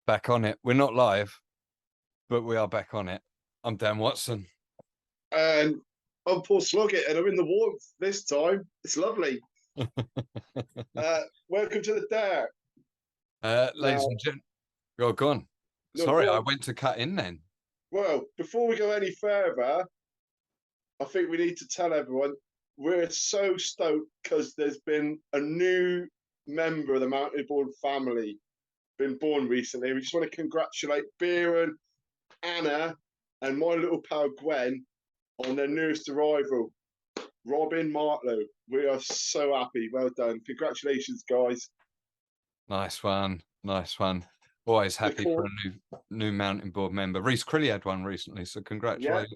Back on it. We're not live, but we are back on it. I'm Dan Watson. And I'm Paul Sloggett, and I'm in the warmth this time. It's lovely. Welcome to the Dare. Ladies Now, and gentlemen, you're gone. no, Sorry, go I on. went to cut in then. Well, before we go any further, I think we need to tell everyone we're so stoked because there's been a new member of the Mountainboard family been born recently. We just want to congratulate Beer, Anna, and my little pal Gwen on their newest arrival, Robin Martlow. We are so happy. Well done. Congratulations, guys. Nice one. Nice one. Always happy for Before, a new mountain board member. Reese Crilly had one recently, so yeah,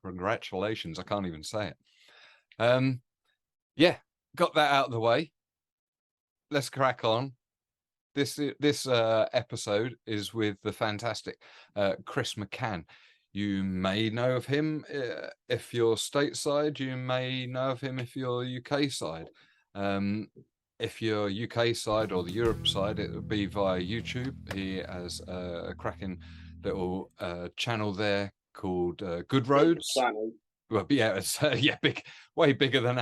congratulations. I can't even say it. Yeah, got that out of the way. Let's crack on. This episode is with the fantastic Chris McCann. You may know of him if you're stateside. You may know of him if you're UK side. If you're UK side or the Europe side, it would be via YouTube. He has a cracking little channel there called Good Roads. Well, yeah, it's big, way bigger than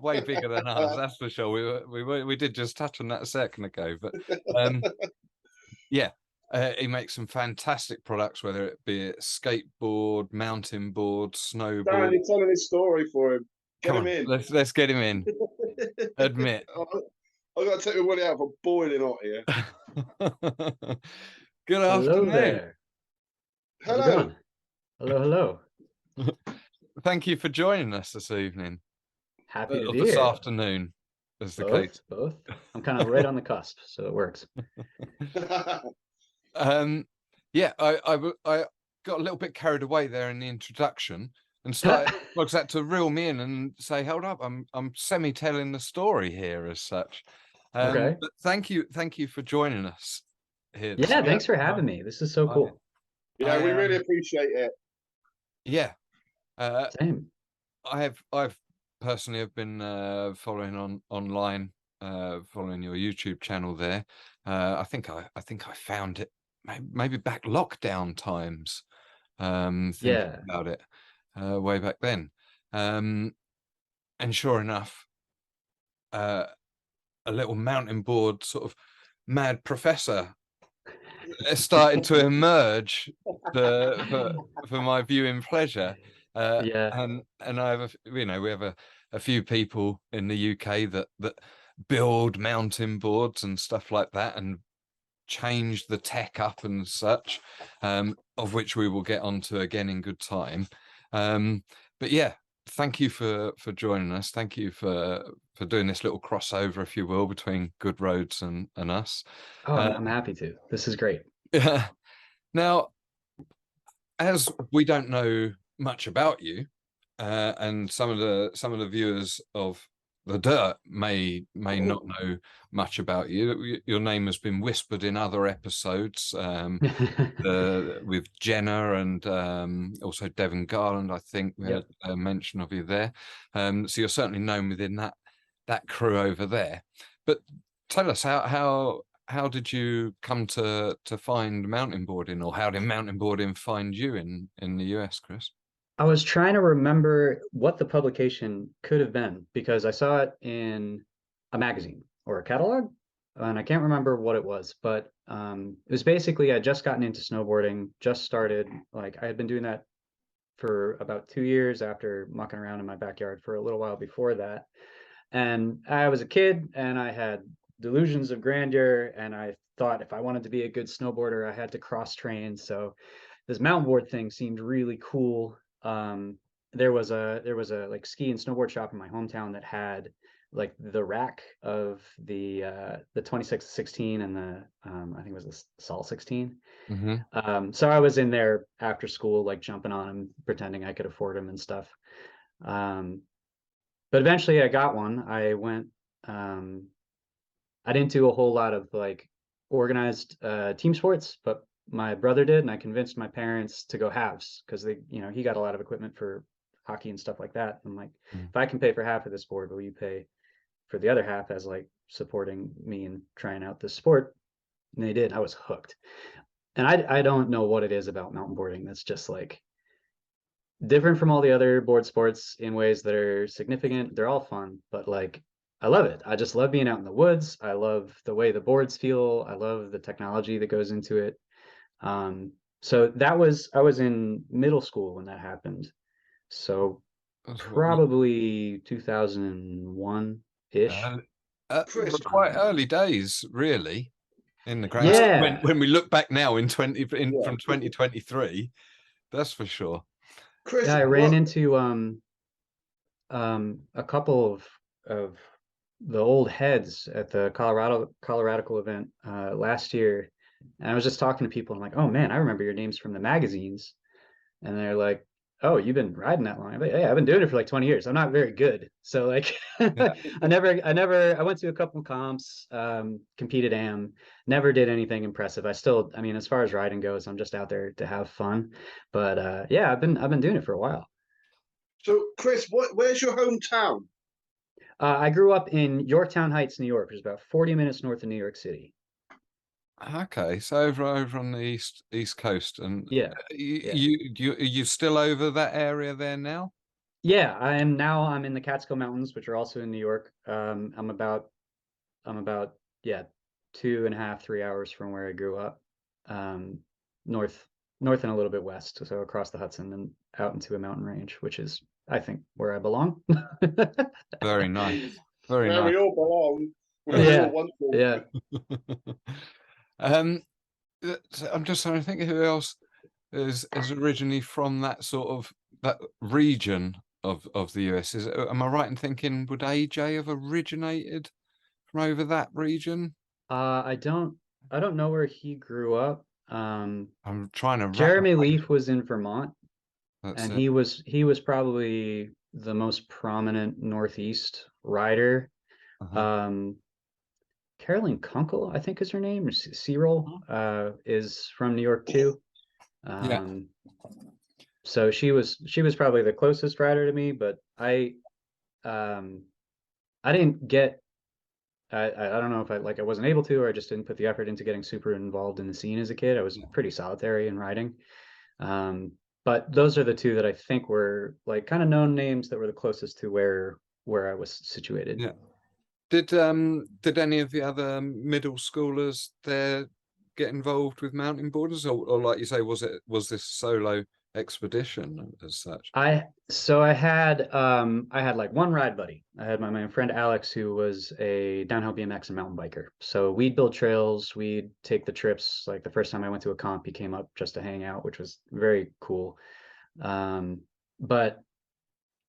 way bigger than ours. That's for sure. We did just touch on that a second ago, but yeah, he makes some fantastic products, whether it be skateboard, mountain board, snowboard. Dan, you're telling his story for him. Get Come him on, in. let's get him in. Admit. I've got to take my money out for boiling hot here. Good Hello afternoon. there. How's it Hello. going? Hello. Thank you for joining us this evening. Happy to Or be this here. afternoon, as the case. Both. I'm kind of right on the cusp, so it works. Yeah, I got a little bit carried away there in the introduction and started to reel me in and say, hold up, I'm semi-telling the story here as such. Okay. But thank you for joining us here. Yeah, thanks for having me. This is so cool. Yeah, we really appreciate it. Yeah. Same. I've personally have been following online, following your YouTube channel there. I think I found it maybe back lockdown times. Thinking about it way back then. And sure enough, a little mountain board sort of mad professor started to emerge for my viewing pleasure. And I have we have a few people in the UK that build mountain boards and stuff like that and change the tech up and such, of which we will get onto again in good time. But yeah, thank you for joining us. Thank you for doing this little crossover, if you will, between Good Roads and us. Oh, I'm happy to. This is great. Yeah. Now, as we don't know much about you, and some of the viewers of the Dirt may not know much about you. Your name has been whispered in other episodes with Jenna and also Devon Garland. I think we had a mention of you there. So you're certainly known within that crew over there. But tell us how did you come to find mountain boarding, or how did mountain boarding find you in the US, Chris? I was trying to remember what the publication could have been because I saw it in a magazine or a catalog, and I can't remember what it was, but it was basically I'd just gotten into snowboarding, just started. Like I had been doing that for about 2 years after mucking around in my backyard for a little while before that. And I was a kid and I had delusions of grandeur, and I thought if I wanted to be a good snowboarder, I had to cross train. So this mountain board thing seemed really cool. There was a like ski and snowboard shop in my hometown that had like the rack of the 26-16 and the I think it was the Salt 16. So I was in there after school, like jumping on them, pretending I could afford them and stuff. But eventually I got one. I went, I didn't do a whole lot of like organized team sports, but my brother did, and I convinced my parents to go halves because he got a lot of equipment for hockey and stuff like that. I'm like, if I can pay for half of this board, will you pay for the other half as like supporting me and trying out this sport? And they did. I was hooked. And I don't know what it is about mountain boarding that's just like different from all the other board sports in ways that are significant. They're all fun, but like I love it. I just love being out in the woods. I love the way the boards feel. I love the technology that goes into it. So that was I was in middle school when that happened. So That's what, probably 2001-ish. Chris, quite early days, really, in the grand Yeah. when we look back now in yeah. from 2023, that's for sure. Chris, Yeah, I ran what? into a couple of the old heads at the Colorado event last year, and I was just talking to people. And I'm like, oh man, I remember your names from the magazines, and they're like, oh, you've been riding that long? I'm like, yeah, I've been doing it for like 20 years. I'm not very good, so like, Yeah. I went to a couple comps, competed never did anything impressive. I mean, as far as riding goes, I'm just out there to have fun. But yeah, I've been doing it for a while. So, Chris, where's your hometown? I grew up in Yorktown Heights, New York, which is about 40 minutes north of New York City. Okay, so over on the east coast, and Yeah, yeah, are you still over that area there now? yeah. I'm in the Catskill Mountains, which are also in New York. I'm about yeah 2.5, 3 hours from where I grew up, um, north north and a little bit west, so across the Hudson and out into a mountain range, which is I think where I belong. Very nice, very Where nice. we all belong, where we all Yeah, want to. yeah. um, so I'm just trying to think of who else is originally from that sort of that region of the US. Am I right in thinking would AJ have originated from over that region? I don't know where he grew up. I'm trying to wrap my Jeremy brain. Leaf was in Vermont, That's and it. he was probably the most prominent Northeast rider. Uh-huh. Um, Caroline Kunkel, I think is her name, or Cyril, is from New York too. Yeah, So she was probably the closest rider to me, but um I didn't get I don't know if I wasn't able to, or I just didn't put the effort into getting super involved in the scene as a kid. I was yeah, pretty solitary in riding. Um, but those are the two that I think were like kind of known names that were the closest to where I was situated. yeah. Did any of the other middle schoolers there get involved with mountain boarders, or like you say, was this solo expedition as such? I had like one ride buddy. I had my friend Alex, who was a downhill BMX and mountain biker. So we'd build trails, we'd take the trips. Like the first time I went to a comp, he came up just to hang out, which was very cool. But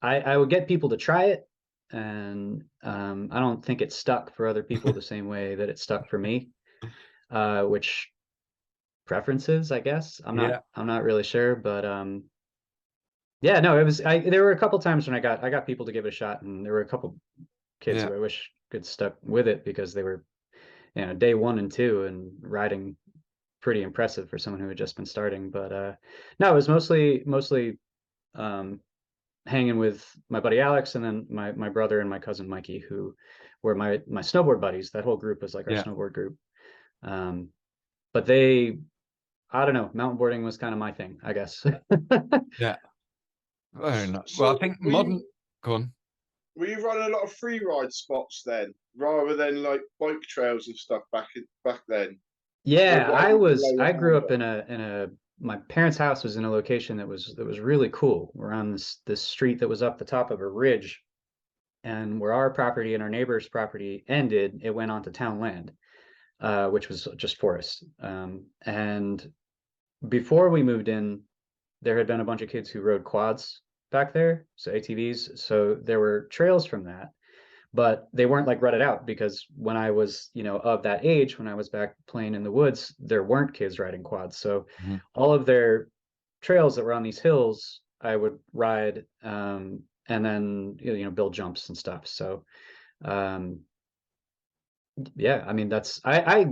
I would get people to try it, and I don't think it stuck for other people the same way that it stuck for me. Which preferences, I guess. I'm not Yeah, I'm not really sure, but yeah, no, it was there were a couple times when I got people to give it a shot, and there were a couple kids yeah, who I wish could stuck with it because they were, day 1 and 2 and riding pretty impressive for someone who had just been starting. But no, it was mostly um hanging with my buddy Alex, and then my brother and my cousin Mikey, who were my snowboard buddies. That whole group was like our yeah, snowboard group. Um, but I don't know, mountain boarding was kind of my thing, I guess. yeah. Very nice. Well, I So, think modern. Go on. were you running a lot of free ride spots then, rather than like bike trails and stuff back then? Or Yeah, like you lay I your grew hand up on? in a my parents' house was in a location that was really cool. We're on this street that was up the top of a ridge, and where our property and our neighbor's property ended, it went onto town land, which was just forest. And before we moved in, there had been a bunch of kids who rode quads back there, so ATVs. So there were trails from that, but they weren't like rutted out because when I was, of that age, when I was back playing in the woods, there weren't kids riding quads. So Mhm. all of their trails that were on these hills, I would ride, and then build jumps and stuff. So um, yeah, I mean that's I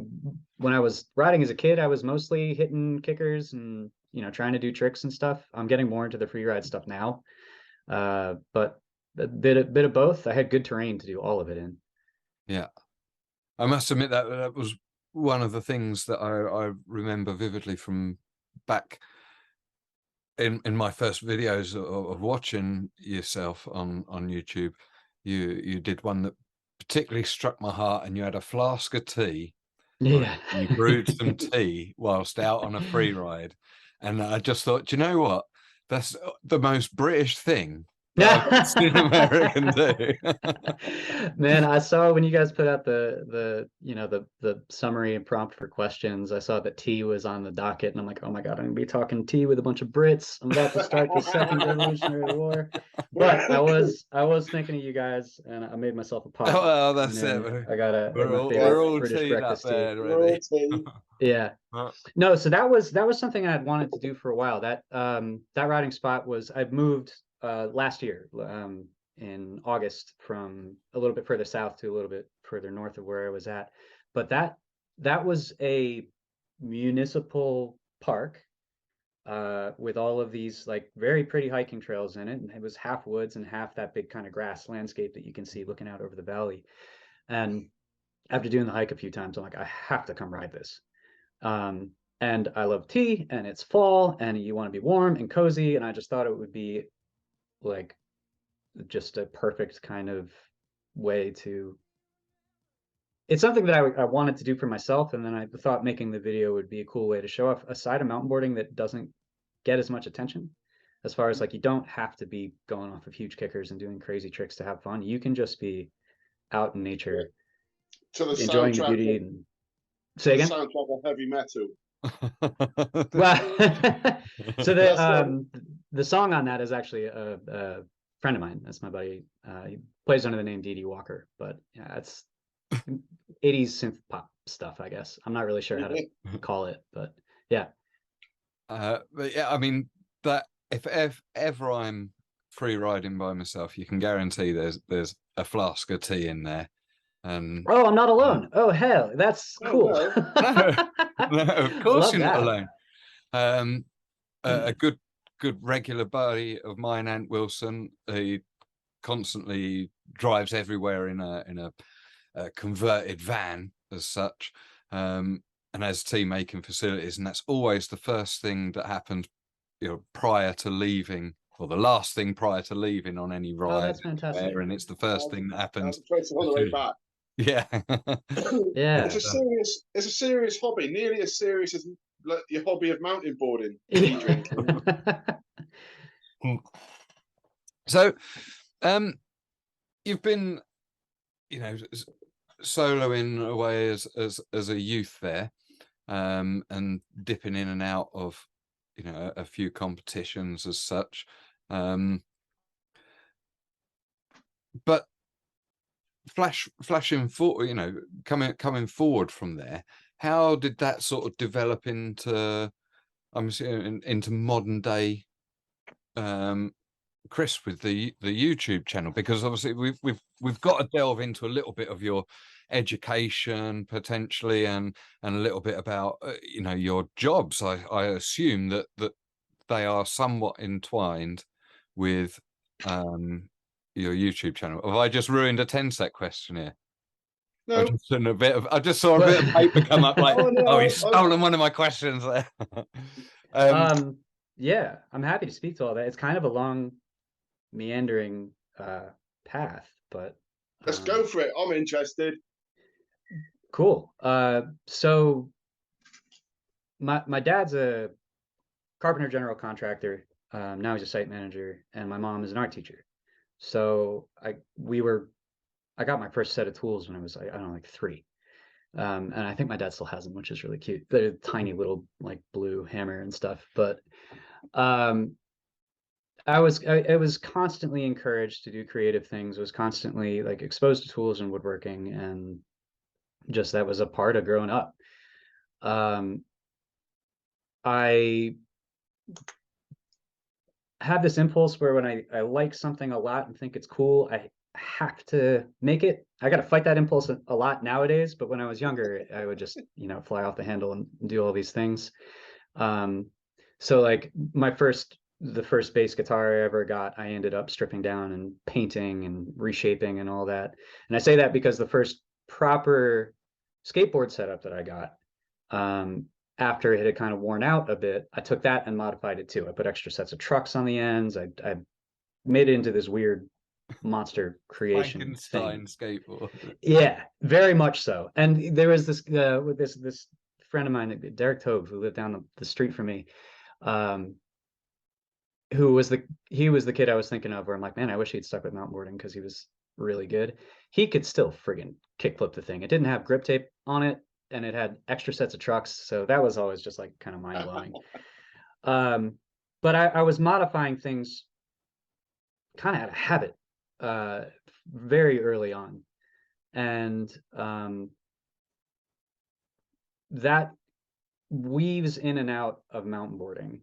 when I was riding as a kid, I was mostly hitting kickers and trying to do tricks and stuff. I'm getting more into the free ride stuff now, but a bit of both. I had good terrain to do all of it in. Yeah, I must admit that was one of the things that I remember vividly from back in my first videos of watching yourself on YouTube. You did one that particularly struck my heart, and you had a flask of tea. Yeah. You brewed some tea whilst out on a free ride, and I just thought, do you know what? That's the most British thing that I've seen an American do. Man, I saw when you guys put out the the summary and prompt for questions, I saw that tea was on the docket, and I'm like, oh my God, I'm gonna be talking tea with a bunch of Brits. I'm about to start the second Revolutionary War. But I was thinking of you guys, and I made myself a pot. Well, that's and it. I got We're my all, favorite we're all British teed up breakfast tea. there already. Yeah. No, so that was something I had wanted to do for a while. That riding spot was, I'd moved last year in August from a little bit further south to a little bit further north of where I was at. But that was a municipal park with all of these like very pretty hiking trails in it, and it was half woods and half that big kind of grass landscape that you can see looking out over the valley. And after doing the hike a few times, I'm like, I have to come ride this. And I love tea, and it's fall, and you want to be warm and cozy, and I just thought it would be like just a perfect kind of way to, it's something that I wanted to do for myself, and then I thought making the video would be a cool way to show off a side of mountain boarding that doesn't get as much attention, as far as like, you don't have to be going off of huge kickers and doing crazy tricks to have fun. You can just be out in nature, To the enjoying the soundtrack beauty. of, And say again. soundtrack of heavy metal. Well, so That's the song on that is actually a friend of mine. That's my buddy. He plays under the name Dee Dee Walker, but yeah, it's 80s synth pop stuff, I guess. I'm not really sure how to call it, but yeah. But yeah, I mean, that if ever I'm free riding by myself, you can guarantee there's a flask of tea in there. And Oh, I'm not alone. Oh, hell, that's cool. no, of course you're not alone. A good regular buddy of mine, Ant Wilson, he constantly drives everywhere in a converted van as such, and has tea making facilities, and that's always the first thing that happens, prior to leaving, or the last thing prior to leaving on any ride. Oh, that's fantastic. And it's the first thing that happens on the way back. Yeah. Yeah. It's a serious hobby, nearly as serious as like your hobby of mountain boarding. Yeah. Drinking. So, you've been, soloing away as a youth there, and dipping in and out of, a few competitions as such, but flashing forward, coming forward from there, how did that sort of develop into, I'm assuming, into modern day Chris with the YouTube channel? Because obviously we've got to delve into a little bit of your education potentially, and a little bit about your jobs. I assume that they are somewhat entwined with your YouTube channel. Have I just ruined a 10-sec question here? No. I just saw a bit of paper come up like, oh, he's stolen one of my questions there. Yeah, I'm happy to speak to all that. It's kind of a long, meandering path, but let's go for it. I'm interested. Cool. So my dad's a carpenter general contractor. Now he's a site manager, and my mom is an art teacher. So I got my first set of tools when I was, I don't know, like 3. And I think my dad still has them, which is really cute. They're tiny little like blue hammer and stuff. But I was constantly encouraged to do creative things, was constantly like exposed to tools and woodworking, and just that was a part of growing up. I have this impulse where when I like something a lot and think it's cool, I have to make it. I got to fight that impulse a lot nowadays, but when I was younger, I would just, fly off the handle and do all these things. So like the first bass guitar I ever got, I ended up stripping down and painting and reshaping and all that. And I say that because the first proper skateboard setup that I got, after it had kind of worn out a bit, I took that and modified it too. I put extra sets of trucks on the ends. I made it into this weird monster creation Frankenstein thing. skateboard. Yeah, very much so. And there was this with this friend of mine, Derek Tove, who lived down the street from me, who was the kid I was thinking of, where I'm like, man, I wish he'd stuck with mountainboarding because he was really good. He could still friggin' kickflip the thing. It didn't have grip tape on it, and it had extra sets of trucks, so that was always just like kind of mind blowing. But I was modifying things kind of out of habit, very early on, and that weaves in and out of mountain boarding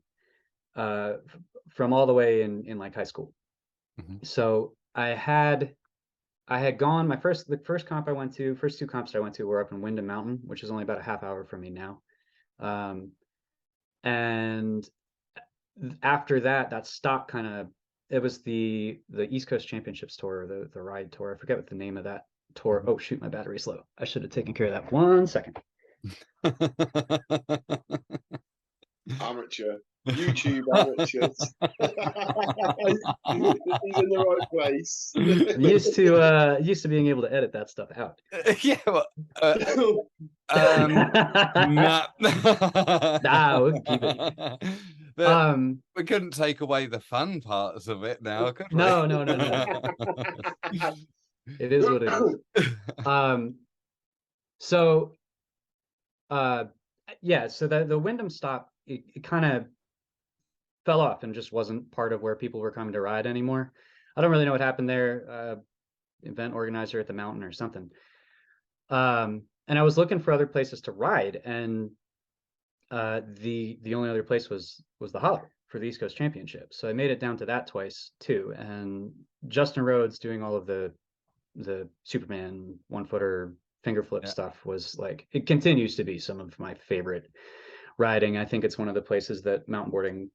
from all the way in like high school. So I had gone the first comp I went to, first two comps I went to were up in Windham Mountain, which is only about a half hour from me now. And after that stopped kind of, it was the East Coast Championships tour, the ride tour. I forget what the name of that tour. Oh shoot, my battery's low. I should have taken care of that. 1 second. Amateur. YouTube amateurs. He's in the right place. Used to being able to edit that stuff out. Yeah, well, Nah, we'll keep it. We couldn't take away the fun parts of it now, could we? No. It is what it is. So yeah, so the Windham stop, it kind of fell off and just wasn't part of where people were coming to ride anymore. I don't really know what happened there. Event organizer at the mountain or something. And I was looking for other places to ride, and the only other place was the Holler for the East Coast Championship. So I made it down to that twice too. And Justin Rhodes doing all of the Superman 1-footer finger flip stuff was like, it continues to be some of my favorite riding. I think it's one of the places that mountain boarding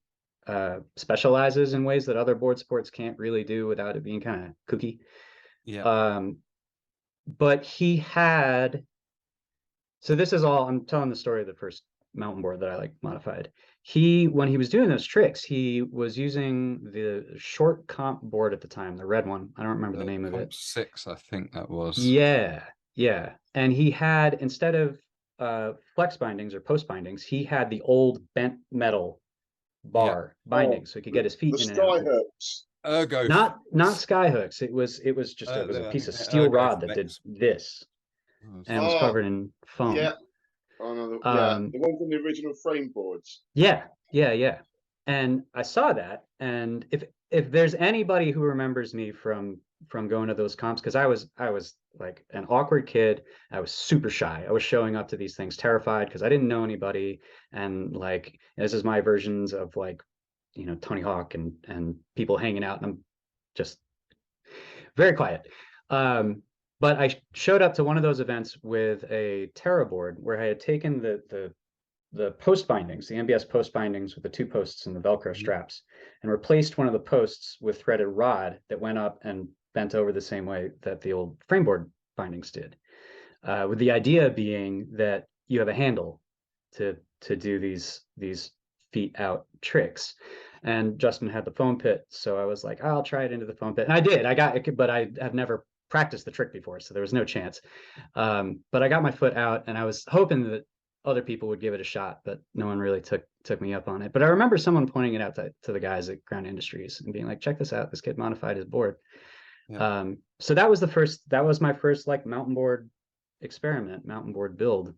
specializes in ways that other board sports can't really do without it being kind of kooky. But he had, so this is all, I'm telling the story of the first mountain board that I like modified. When he was doing those tricks, he was using the short comp board at the time, the red one. I don't remember the name of it. 6, I think that was. Yeah. And he had, instead of flex bindings or post bindings, he had the old bent metal bar binding, so he could get his feet in and out. Hooks. Not sky hooks. It was just it was a piece of steel rod that did this, and it was covered in foam. Yeah, the ones in the original frame boards. Yeah. And I saw that, and if there's anybody who remembers me from going to those comps, because I was like an awkward kid. I was super shy. I was showing up to these things terrified because I didn't know anybody, and like, this is my versions of like, Tony Hawk and people hanging out, and I'm just very quiet. But I showed up to one of those events with a Terra board where I had taken the post bindings, the MBS post bindings with the 2 posts and the Velcro straps, and replaced one of the posts with threaded rod that went up and bent over the same way that the old frameboard bindings did, with the idea being that you have a handle to do these feet out tricks. And Justin had the foam pit, so I was like, I'll try it into the foam pit, and I did. I got it, but I have never practiced the trick before, so there was no chance. But I got my foot out, and I was hoping that other people would give it a shot, but no one really took me up on it. But I remember someone pointing it out to the guys at Ground Industries and being like, check this out, this kid modified his board. So that was my first like mountain board experiment, mountain board build.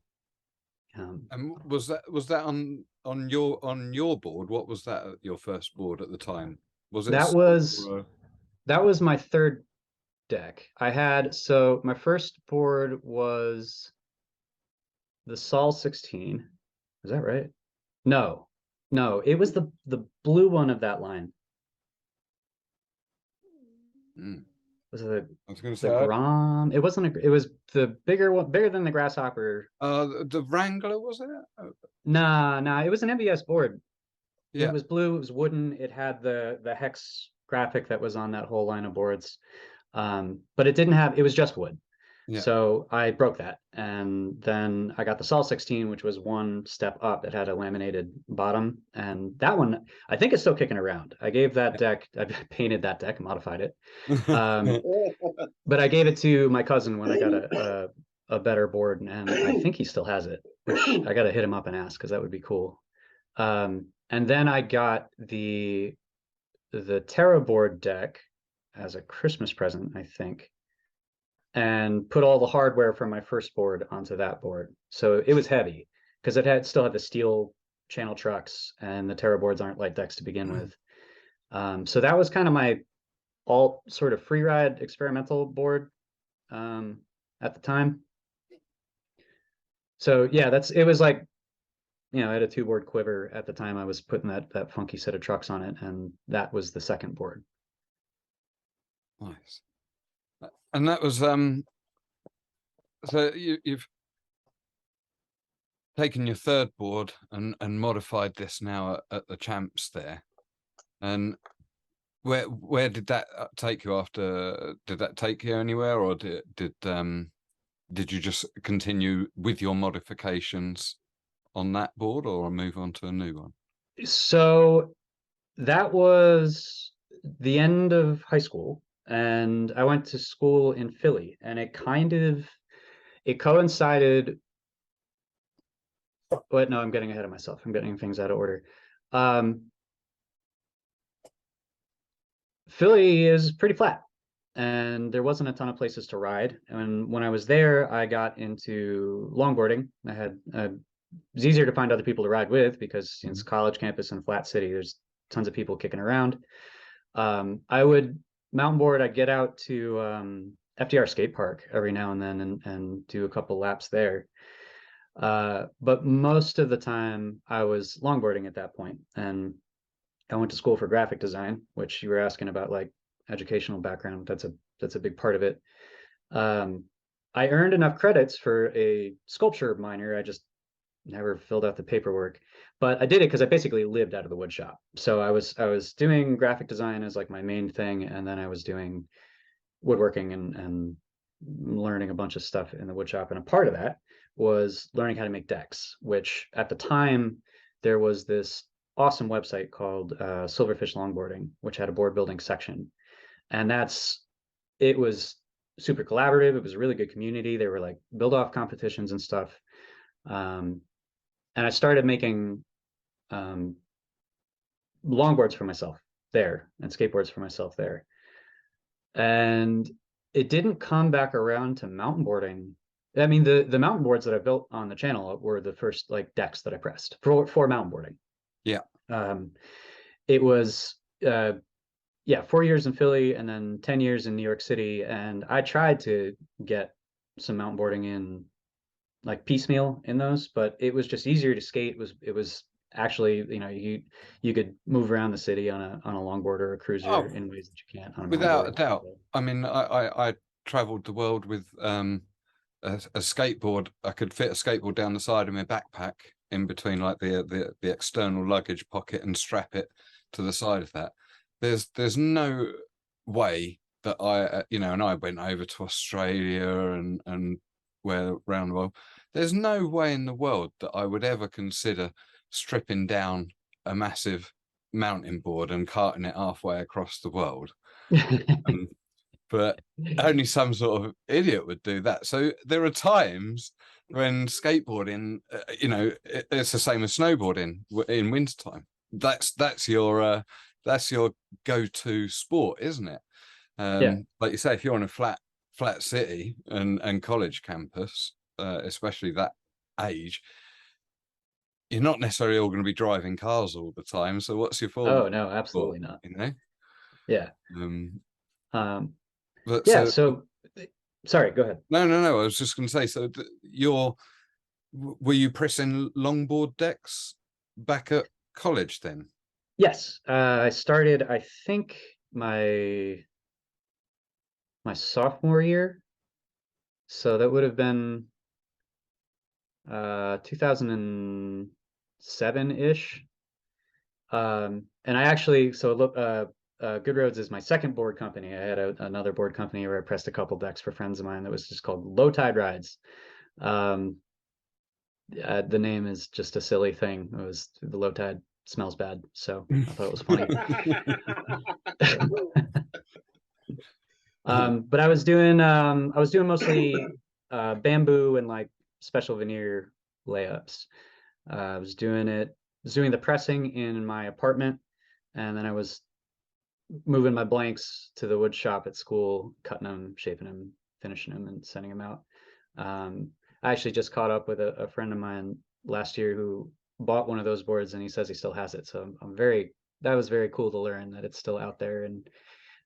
And was that on your board? What was that, your first board at the time? Was it that was my third deck. So my first board was the Sol 16. Is that right? No, it was the blue one of that line. Was it I was going to say Grom? It wasn't it was the bigger one, bigger than the Grasshopper. The Wrangler, was it? Nah, it was an MBS board. Yeah. It was blue, it was wooden, it had the hex graphic that was on that whole line of boards. But it didn't have, it was just wood. Yeah. So I broke that. And then I got the Sol 16, which was one step up. It had a laminated bottom. And that one, I think it's still kicking around. I gave that deck, I painted that deck, modified it. But I gave it to my cousin when I got a better board, and I think he still has it, which I got to hit him up and ask because that would be cool. And then I got the Terra board deck as a Christmas present, I think, and put all the hardware from my first board onto that board. So it was heavy because it still had the steel channel trucks, and the Terra boards aren't light decks to begin with. So that was kind of my alt sort of free ride experimental board at the time. So yeah, it was like, I had a 2-board quiver at the time. I was putting that funky set of trucks on it, and that was the second board. Nice. And that was so you've taken your third board and modified this now at the champs there. And where did that take you after? Did that take you anywhere, or did you just continue with your modifications on that board, or move on to a new one? So that was the end of high school, and I went to school in Philly, and it coincided. But no, I'm getting ahead of myself. I'm getting things out of order. Philly is pretty flat, and there wasn't a ton of places to ride. And when I was there, I got into longboarding. It's easier to find other people to ride with because it's college campus in a flat city. There's tons of people kicking around. I would mountain board. I'd get out to FDR skate park every now and then and do a couple laps there. But most of the time I was longboarding at that point, and I went to school for graphic design, which you were asking about, like educational background. That's a big part of it. I earned enough credits for a sculpture minor. I just never filled out the paperwork, but I did it because I basically lived out of the wood shop. So I was doing graphic design as like my main thing, and then I was doing woodworking and learning a bunch of stuff in the wood shop. And a part of that was learning how to make decks, which at the time there was this awesome website called Silverfish Longboarding, which had a board building section. And it was super collaborative. It was a really good community. There were like build off competitions and stuff. And I started making longboards for myself there and skateboards for myself there. And it didn't come back around to mountain boarding. I mean, the mountain boards that I built on the channel were the first like decks that I pressed for mountain boarding. Yeah. It was 4 years in Philly and then 10 years in New York City. And I tried to get some mountain boarding in like piecemeal in those, but it was just easier to skate. It was actually, you could move around the city on a longboard or a cruiser in ways that you can't on a Without a mountain board. doubt. I mean, I traveled the world with a skateboard. I could fit a skateboard down the side of my backpack in between like the external luggage pocket and strap it to the side of that. There's no way that and I went over to Australia and where around the world. There's no way in the world that I would ever consider stripping down a massive mountain board and carting it halfway across the world. But only some sort of idiot would do that. So there are times when skateboarding, it's the same as snowboarding in wintertime. That's your go-to sport, isn't it? Like you say, if you're on a flat city and college campus, especially that age, you're not necessarily all going to be driving cars all the time. So what's your form? Oh no, absolutely not. Yeah. But so sorry, go ahead. No. I was just going to say, so were you pressing longboard decks back at college then? Yes, I started, I think my sophomore year. So that would have been 2007-ish. And I actually, Good Roads is my second board company. I had another board company where I pressed a couple decks for friends of mine that was just called Low Tide Rides. The name is just a silly thing. It was the low tide smells bad, so I thought it was funny. But I was doing mostly bamboo and like special veneer layups. I was doing the pressing in my apartment, and then I was moving my blanks to the wood shop at school, cutting them, shaping them, finishing them, and sending them out. I actually just caught up with a friend of mine last year who bought one of those boards, and he says he still has it. So that was very cool to learn that it's still out there. And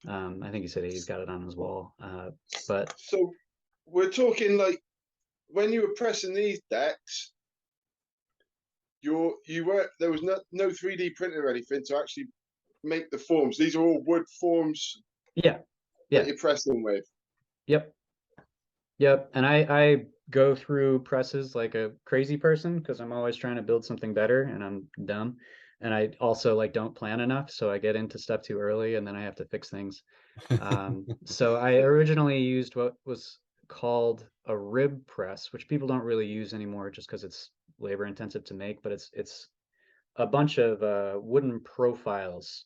I think he said he's got it on his wall. But so we're talking like when you were pressing these decks, there was no 3D printing or anything to actually make the forms. These are all wood forms. Yeah. That you're pressing with. Yep. And I go through presses like a crazy person because I'm always trying to build something better, and I'm dumb. And I also like don't plan enough, so I get into stuff too early, and then I have to fix things. So I originally used what was called a rib press, which people don't really use anymore just because it's labor intensive to make, but it's a bunch of wooden profiles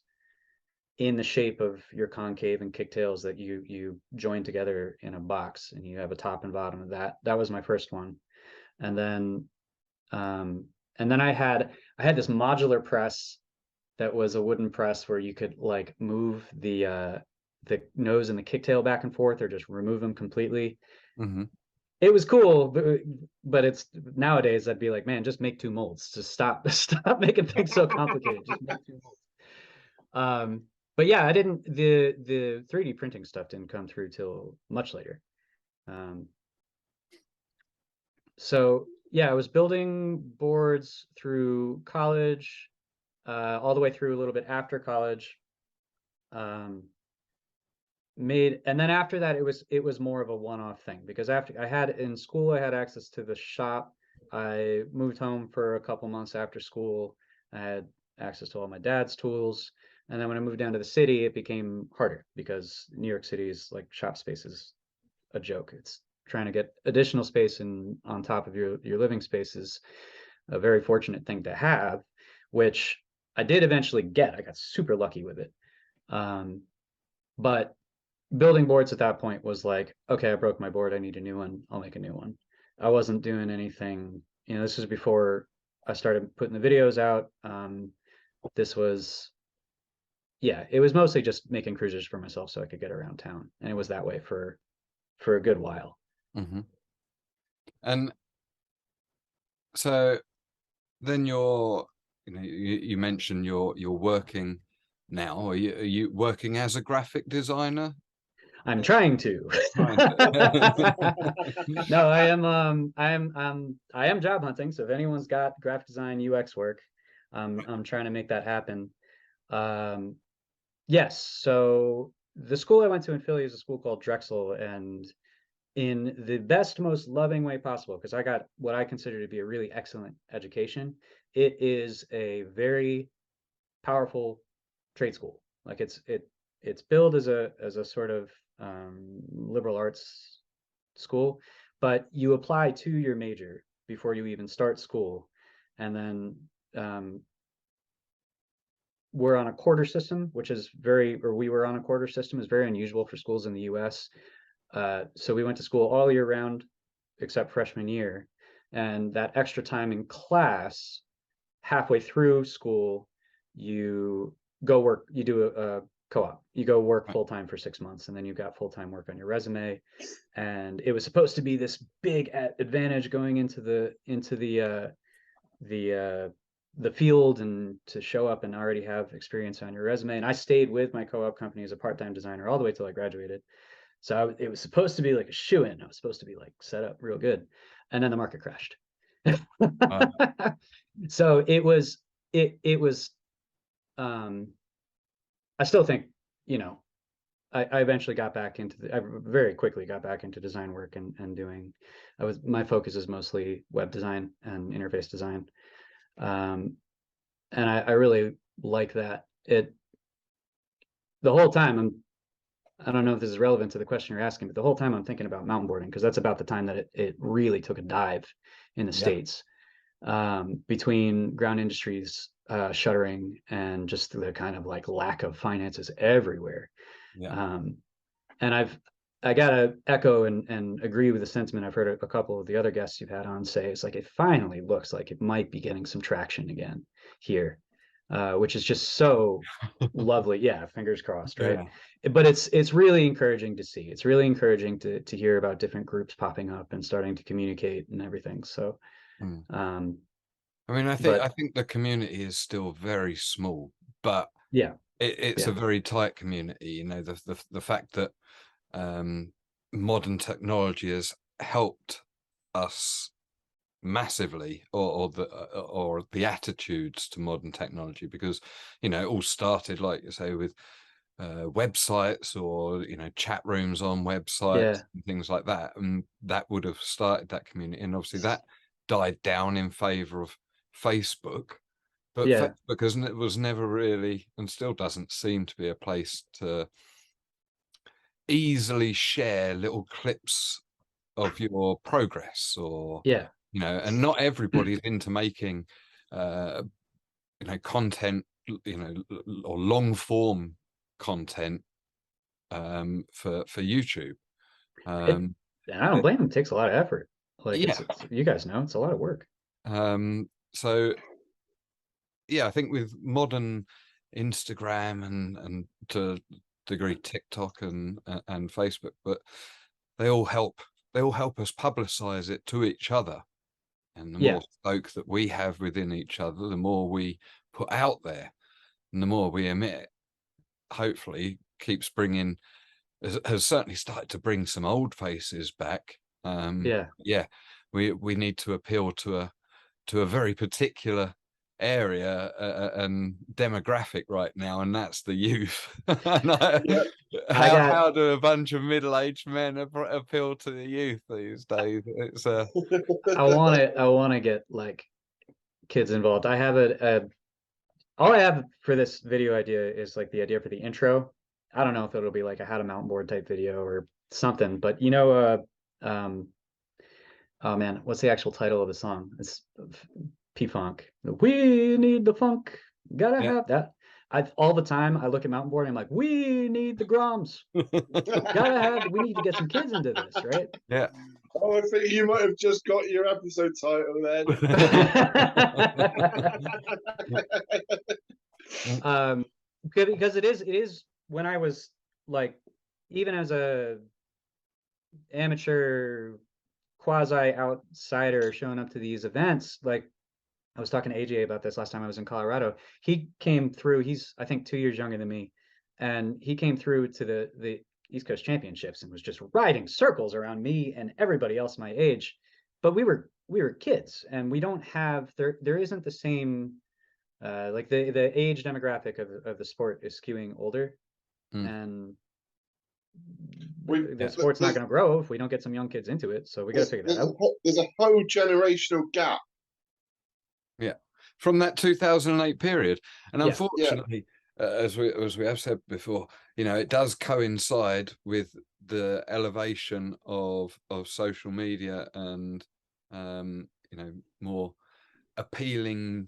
in the shape of your concave and kicktails that you join together in a box, and you have a top and bottom of that. That was my first one. And then I had this modular press that was a wooden press where you could like move the nose and the kicktail back and forth, or just remove them completely. Mm-hmm. It was cool, but it's nowadays I'd be like, man, just make two molds. Just stop making things so complicated. Just make two molds. But yeah, the 3D printing stuff didn't come through till much later. So yeah, I was building boards through college, all the way through a little bit after college. And then after that, it was more of a one-off thing, because after in school, I had access to the shop. I moved home for a couple months after school. I had access to all my dad's tools. And then when I moved down to the city, it became harder because New York City's like shop space is a joke. It's trying to get additional space on top of your living space is a very fortunate thing to have, which I did eventually get. I got super lucky with it. But building boards at that point was like, okay, I broke my board. I need a new one. I'll make a new one. I wasn't doing anything. This was before I started putting the videos out. It was mostly just making cruisers for myself so I could get around town. And it was that way for a good while. Mm-hmm. And so then you mentioned you're working now. Are you working as a graphic designer? I'm trying to. No, I am job hunting. So if anyone's got graphic design, UX work, I'm trying to make that happen. Yes. So the school I went to in Philly is a school called Drexel, and in the best, most loving way possible, because I got what I consider to be a really excellent education. It is a very powerful trade school. Like it's billed as a sort of liberal arts school, but you apply to your major before you even start school, and then we're on a quarter system, which is we were on a quarter system, is very unusual for schools in the U.S. So we went to school all year round except freshman year, and that extra time in class, halfway through school, you go work. You do a co-op. You go work full time for 6 months, and then you've got full time work on your resume. And it was supposed to be this big advantage going into the field, and to show up and already have experience on your resume. And I stayed with my co-op company as a part-time designer all the way till I graduated. So it was supposed to be like a shoo-in. I was supposed to be like set up real good, and then the market crashed. So it was. I still think, I eventually got back I very quickly got back into design work and doing. My focus is mostly web design and interface design. And I really like that. the whole time I don't know if this is relevant to the question you're asking, but the whole time I'm thinking about mountain boarding because that's about the time that it really took a dive in the Yeah. States, between Ground Industries shuttering and just the kind of like lack of finances everywhere. Yeah. And I gotta echo and agree with the sentiment. I've heard a couple of the other guests you've had on say it's like it finally looks like it might be getting some traction again here, which is just so lovely. Yeah, fingers crossed, right? Yeah. But it's really encouraging to see. It's really encouraging to hear about different groups popping up and starting to communicate and everything. So, Mm. I mean, but I think the community is still very small, but yeah, it's yeah, a very tight community. You know, the fact that modern technology has helped us massively, or the attitudes to modern technology, because you know it all started, like you say, with websites, or you know, chat rooms on websites yeah, and things like that, and that would have started that community, and obviously that died down in favor of Facebook. But yeah, Facebook was never really, and still doesn't seem to be, a place to easily share little clips of your progress, or yeah. you know, and not everybody's into making you know, content, you know, or long form content for YouTube. It, um and I don't blame them. It takes a lot of effort. Like yeah. it's you guys know it's a lot of work. So yeah, I think with modern Instagram and to a degree TikTok and Facebook, but they all help us publicize it to each other. And the Yeah, more stoke that we have within each other, the more we put out there, and the more we emit, hopefully keeps bringing, has certainly started to bring some old faces back. yeah. Yeah, we need to appeal to a very particular area and demographic right now, and that's the youth. And Yeah. I got how do a bunch of middle-aged men appeal to the youth these days? It's I want to get like kids involved. I have a all I have for this video idea is like the idea for the intro. I don't know if it'll be like a how to mountain board type video or something, but you know, oh man, what's the actual title of the song? It's P-Funk. We need the funk. Gotta yeah. have that. I all the time I look at mountain boarding, I'm like, we need the grums. Gotta have. We need to get some kids into this, right? Yeah. Oh, I think you might have just got your episode title then. um, because it is when I was like, even as a amateur quasi outsider showing up to these events, like I was talking to AJ about this last time I was in Colorado. He came through. He's I think 2 years younger than me, and he came through to the East Coast Championships and was just riding circles around me and everybody else my age. But we were kids, and we don't have there isn't the same like the age demographic of the sport is skewing older, Mm. and We, the sport's not there's, going to grow if we don't get some young kids into it. So we got to figure that out. there's a whole generational gap. Yeah, from that 2008 period, and Yeah, unfortunately, as we have said before, you know, it does coincide with the elevation of social media and you know, more appealing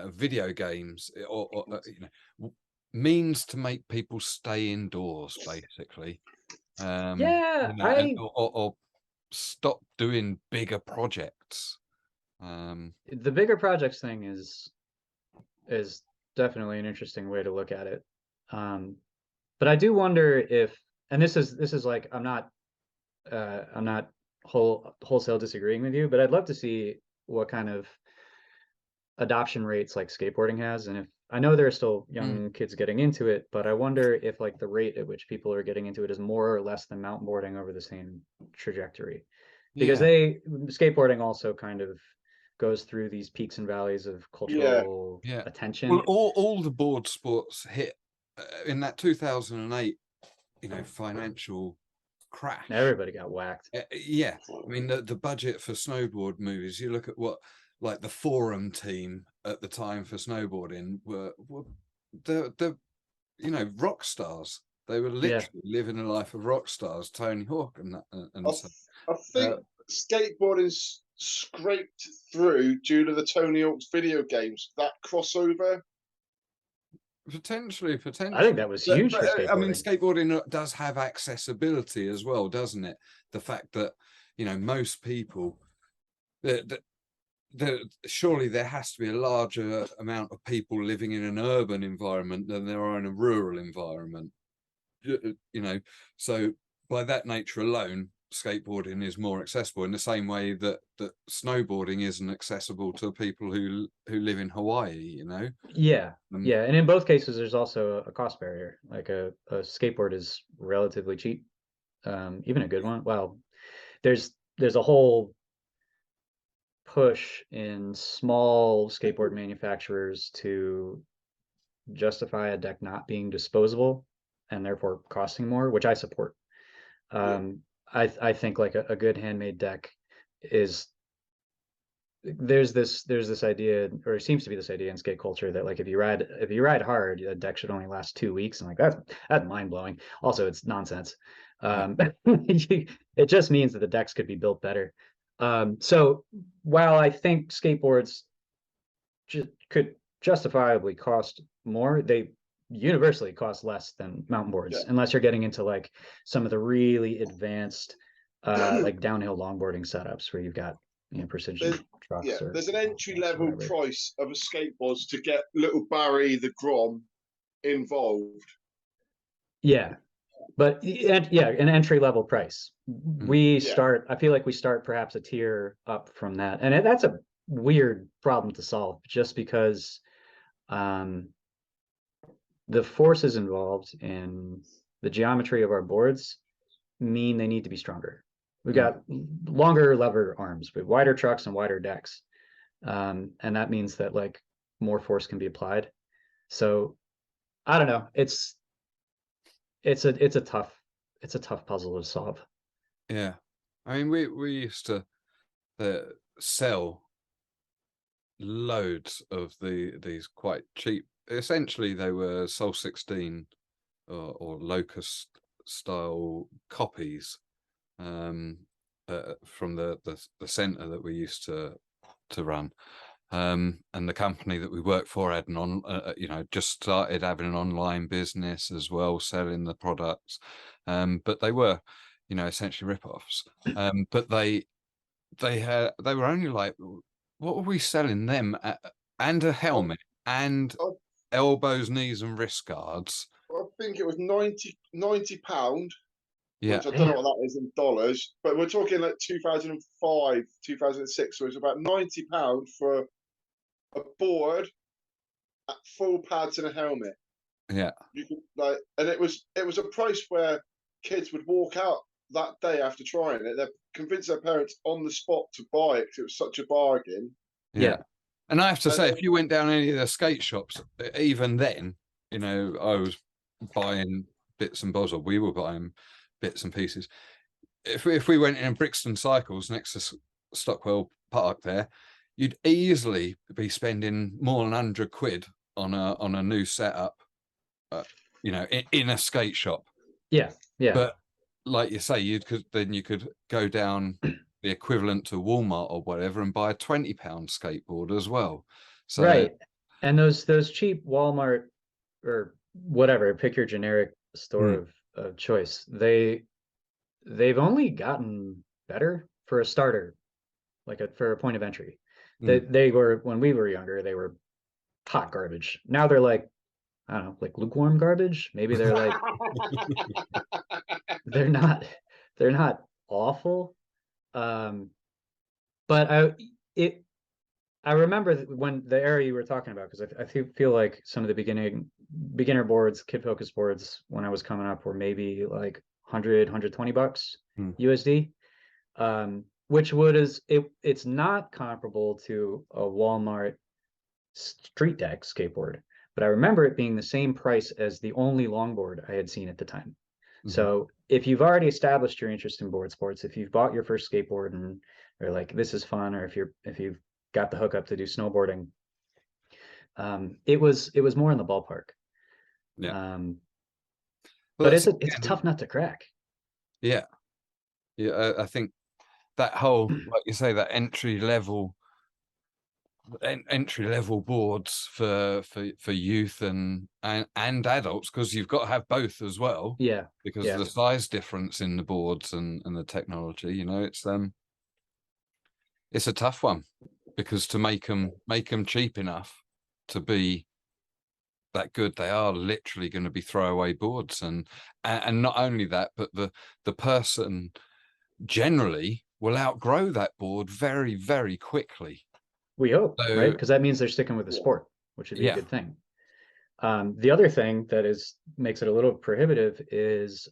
video games, or you know, means to make people stay indoors, basically. yeah. You know, and or stop doing bigger projects. The bigger projects thing is definitely an interesting way to look at it. But I do wonder if, and this is like I'm not wholesale disagreeing with you, but I'd love to see what kind of adoption rates like skateboarding has, and if I know there are still young kids getting into it, but I wonder if like the rate at which people are getting into it is more or less than mountain boarding over the same trajectory, because Yeah. skateboarding also kind of goes through these peaks and valleys of Yeah. cultural Yeah. Well, attention. all the board sports hit in that 2008, you know, financial crash. Everybody got whacked. Yeah, I mean the budget for snowboard movies. You look at what, like, the Forum team at the time for snowboarding were the you know, rock stars. They were Yeah. literally living the life of rock stars, Tony Hawk and that, I, and so. I think skateboarding's scraped through due to the Tony Hawk's video games. That crossover. Potentially. I think that was huge for I mean, skateboarding. skateboarding does have accessibility as well, doesn't it? The fact that, you know, most people, surely there has to be a larger amount of people living in an urban environment than there are in a rural environment. You know, so by that nature alone, skateboarding is more accessible in the same way that snowboarding isn't accessible to people who live in Hawaii, you know. Yeah, yeah, and in both cases, there's also a cost barrier. Like a skateboard is relatively cheap, even a good one. Well, there's a whole push in small skateboard manufacturers to justify a deck not being disposable and therefore costing more, which I support. Yeah. I think like a good handmade deck is there's this idea, or it seems to be this idea in skate culture, that like if you ride hard, a deck should only last 2 weeks. And like that's mind blowing. Also, it's nonsense. It just means that the decks could be built better. So while I think skateboards could justifiably cost more, they universally cost less than mountain boards, Yeah. unless you're getting into like some of the really advanced like downhill longboarding setups where you've got, you know, precision trucks. Yeah, or there's an entry level whatever. price of a skateboard to get little Barry the Grom involved. Yeah, but yeah, an entry level price. We start. I feel like we start perhaps a tier up from that, and that's a weird problem to solve, just because the forces involved in the geometry of our boards mean they need to be stronger. We've got longer lever arms, we have wider trucks and wider decks, and that means that like more force can be applied. So I don't know. It's a tough puzzle to solve. Yeah, I mean, we used to sell loads of these quite cheap. Essentially, they were Sol 16 or Locust style copies from the center that we used to run. And the company that we worked for had you know, just started having an online business as well, selling the products. But they were, you know, essentially rip-offs. But they were only like, what were we selling them at? And a helmet and elbows, knees, and wrist guards. I think it was 90 pound, Yeah, which I don't know what that is in dollars, but we're talking like 2005, 2006, so it's about 90 pound for a board, full pads and a helmet. Yeah, you could like, and it was a price where kids would walk out that day after trying it. They're convinced their parents on the spot to buy it because it was such a bargain. yeah. And I have to say, if you went down any of the skate shops, even then, you know, I was buying bits and bobs, or we were buying bits and pieces. If we went in Brixton Cycles next to Stockwell Park there, you'd easily be spending more than £100 on a new setup, you know, in a skate shop. Yeah, yeah. But like you say, you could go down the equivalent to Walmart or whatever and buy a £20 skateboard as well. So, right. And those cheap Walmart or whatever, pick your generic store of choice, they've only gotten better for a starter, like for a point of entry. They were, when we were younger, they were hot garbage. Now they're like, I don't know, like lukewarm garbage. Maybe they're like they're not awful. But I remember when the era you were talking about, because I feel like some of the beginner boards, kid focus boards when I was coming up were maybe like $100-$120 USD, which it's not comparable to a Walmart street deck skateboard, but I remember it being the same price as the only longboard I had seen at the time. So if you've already established your interest in board sports, if you've bought your first skateboard and are like, this is fun, or if you've got the hookup to do snowboarding, it was more in the ballpark. Yeah. Well, But that's it's a tough nut to crack. yeah. Yeah. I think that whole, like you say, that entry level boards for youth and adults, because you've got to have both as well, Yeah. because of Yeah. the size difference in the boards and the technology. You know, it's a tough one, because to make them cheap enough to be that good, they are literally going to be throwaway boards, and not only that, but the person generally will outgrow that board very, very quickly. We hope, right? So Because that means they're sticking with the sport, which would be a yeah. good thing. The other thing that makes it a little prohibitive is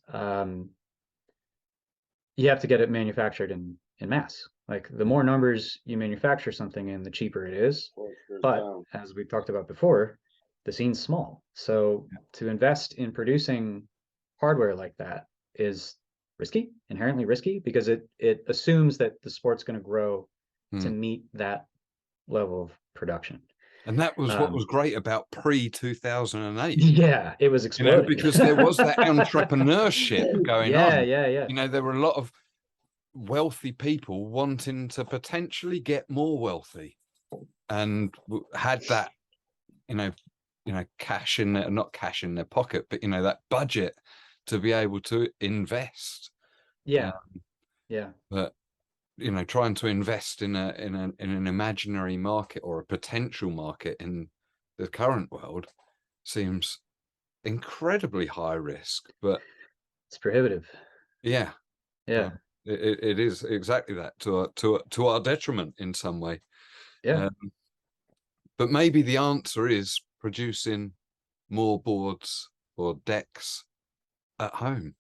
you have to get it manufactured in mass. Like the more numbers you manufacture something in, the cheaper it is. But as we talked about before, the scene's small. So to invest in producing hardware like that is risky, inherently risky, because it assumes that the sport's going to grow to meet that level of production. And that was what was great about pre-2008. Yeah, it was You know, exploding. because there was that entrepreneurship going on. Yeah. You know, there were a lot of wealthy people wanting to potentially get more wealthy, and had that, you know, cash in their, not cash in their pocket, but that budget to be able to invest. Yeah. But trying to invest in an imaginary market, or a potential market in the current world, seems incredibly high risk. But it's prohibitive. Yeah. It is exactly that, to our detriment in some way. Yeah. But maybe the answer is producing more boards or decks at home.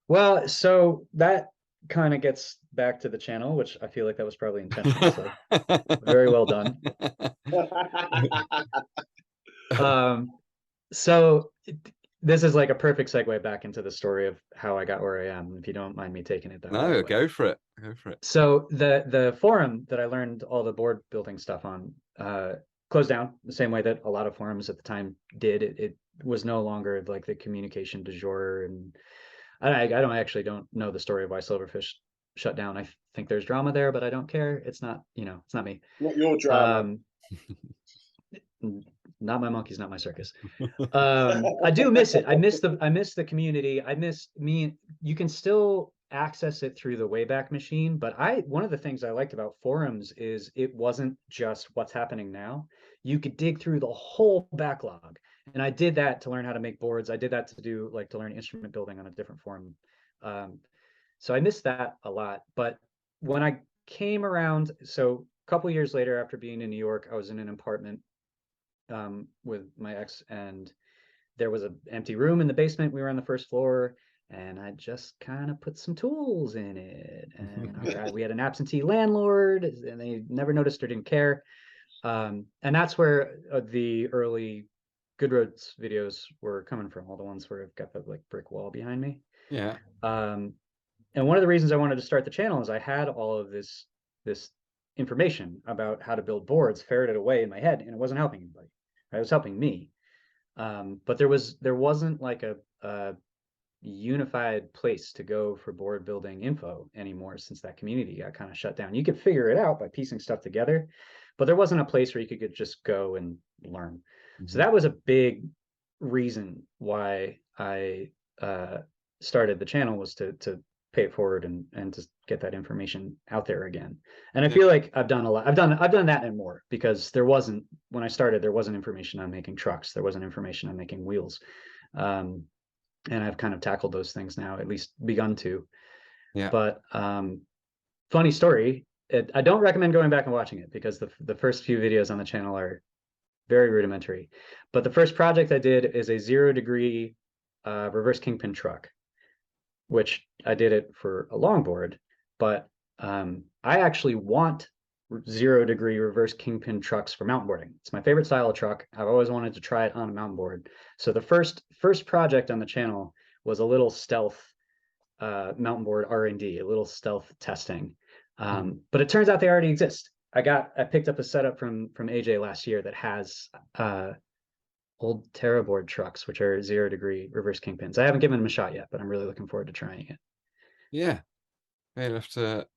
Well, so that kind of gets back to the channel, which I feel like that was probably intentional. So very well done. So this is like a perfect segue back into the story of how I got where I am, if you don't mind me taking it that way. No, go for it. Go for it. So the forum that I learned all the board building stuff on closed down the same way that a lot of forums at the time did. It was no longer like the communication du jour, and I don't know the story of why Silverfish shut down. I think there's drama there, but I don't care. It's not me. Not your drama. Not my monkeys, not my circus. I do miss it. I miss the community. I miss me. You can still access it through the Wayback Machine, but one of the things I liked about forums is it wasn't just what's happening now. You could dig through the whole backlog. And I did that to learn how to make boards. I did that to learn instrument building on a different forum. So I missed that a lot. But when I came around, so a couple years later, after being in New York, I was in an apartment with my ex, and there was an empty room in the basement. We were on the first floor, and I just kind of put some tools in it. And we had an absentee landlord, and they never noticed or didn't care. And that's where the early Good Roads videos were coming from, all the ones where I've got the like brick wall behind me. Yeah. And one of the reasons I wanted to start the channel is I had all of this information about how to build boards ferreted away in my head, and it wasn't helping anybody. It was helping me. But there wasn't like a unified place to go for board building info anymore, since that community got kind of shut down. You could figure it out by piecing stuff together, but there wasn't a place where you could just go and learn. So that was a big reason why I started the channel, was to pay it forward and to get that information out there again. And I feel like I've done a lot. I've done that and more, because when I started, there wasn't information on making trucks. There wasn't information on making wheels. And I've kind of tackled those things now, at least begun to. Yeah. But funny story, I don't recommend going back and watching it, because the first few videos on the channel are very rudimentary. But the first project I did is a 0 degree reverse kingpin truck, which I did it for a longboard, but I actually want 0 degree reverse kingpin trucks for mountain boarding. It's my favorite style of truck. I've always wanted to try it on a mountain board. So the first project on the channel was a little stealth mountain board R&D, a little stealth testing. But it turns out they already exist. I picked up a setup from AJ last year that has old Terraboard trucks, which are 0-degree reverse kingpins. I haven't given them a shot yet, but I'm really looking forward to trying it. Yeah, you'll have to.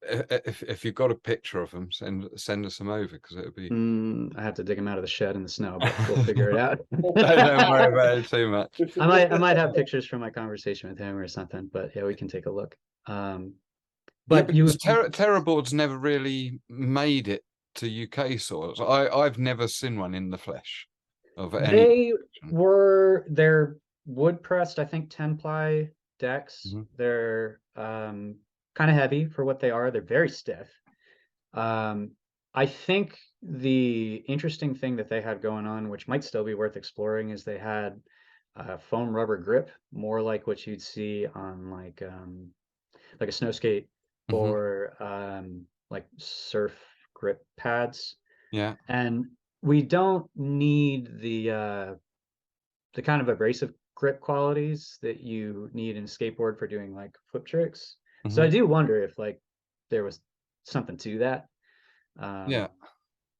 If you've got a picture of them, send us them over, because it would be. I have to dig them out of the shed in the snow, but we'll figure it out. Don't worry about it too much. I might have pictures from my conversation with him or something, but yeah, we can take a look. Yeah, But you, because Terraboard's never really made it to UK soils. I've never seen one in the flesh of any. they're wood pressed, I think 10-ply decks. Mhm. They're kind of heavy for what they are. They're very stiff. I think the interesting thing that they had going on, which might still be worth exploring, is they had a foam rubber grip, more like what you'd see on like a snow skate or like surf grip pads. Yeah. And we don't need the kind of abrasive grip qualities that you need in skateboard for doing like flip tricks. So I do wonder if like there was something to that. Yeah.